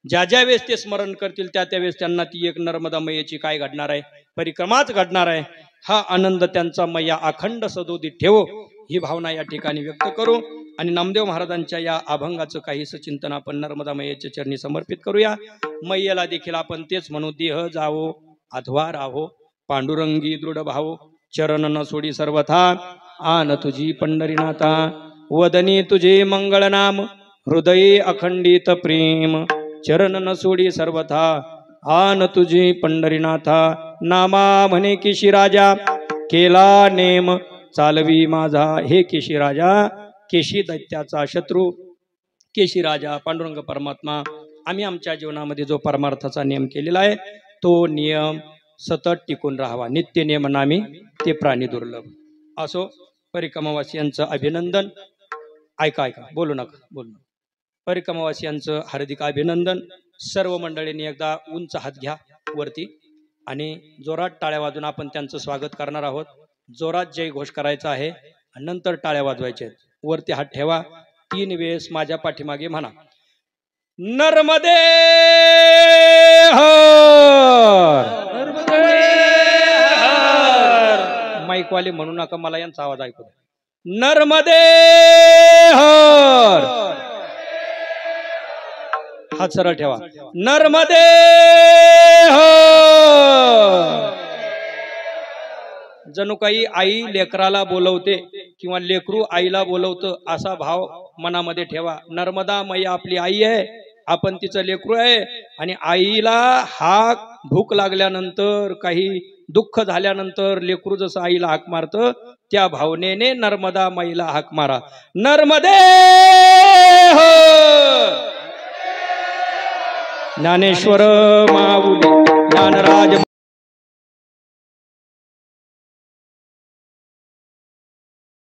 ज्या वेळेस ते स्मरण करतील त्या वेळेस त्यांना ती एक नर्मदा मैयेची काय घडणार आहे? परिक्रमाच घडणार आहे. हा आनंद त्यांचा मैया अखंड सदोदित ठेवो, ही भावना या ठिकाणी व्यक्त करू. आणि नामदेव महाराजांच्या या अभंगाचं काहीसं चिंतन आपण नर्मदा मैयेच्या चरणी समर्पित करूया. मैयेला देखील आपण तेच म्हणू, देह जावो अथवा राहो, पांडुरंगी दृढ भाव, चरण न सोडी सर्वथा, आन तुझी पंढरीनाथा, वदनी तुझे मंगळ नाम, हृदये अखंडित प्रेम, चरण न सोडी सर्वथा, आन तुझी पंढरीनाथा, नामा म्हणे केशी राजा, केला नेम चालवी माझा. हे केशी राजा, केशी दैत्याचा शत्रू, केशी राजा पांडुरंग परमात्मा, आम्ही आमच्या जीवनामध्ये जो परमार्थाचा नियम केलेला आहे तो नियम सतत टिकून राहावा. नित्य नियम नामी ते प्राणी दुर्लभ. असो, परिक्रमावासियांचं अभिनंदन. ऐका, बोलू नका, बोलू नका. परिक्रमावासियांचं हार्दिक अभिनंदन. सर्व मंडळींनी एकदा उंच हात घ्या वरती आणि जोरात टाळ्या वाजून आपण त्यांचं स्वागत करणार आहोत. जोरात जय घोष करायचा आहे आणि नंतर टाळ्या वाजवायच्या आहेत. वरती हात ठेवा. 3 वेळेस माझ्या पाठीमागे म्हणा, नर्मदे हर, नर्मदे हर. माईकवाले म्हणू नका, मला यांचा आवाज ऐकू द्या. नर्मदे हर. हात सरळ ठेवा. नर्मदे हर. जणू काही आई लेकराला बोलवते किंवा लेकरू आईला बोलवतं असा भाव मनामध्ये ठेवा. नर्मदा मैया आपली आई आहे, आपण तिचं लेकरू आहे. आणि आईला हाक भूक लागल्यानंतर, काही दुःख झाल्यानंतर लेकरू जसं आईला हाक मारतं त्या भावनेने नर्मदा मैला हाक मारा. नर्मदे हर. ज्ञानेश्वर माऊली ज्ञानराज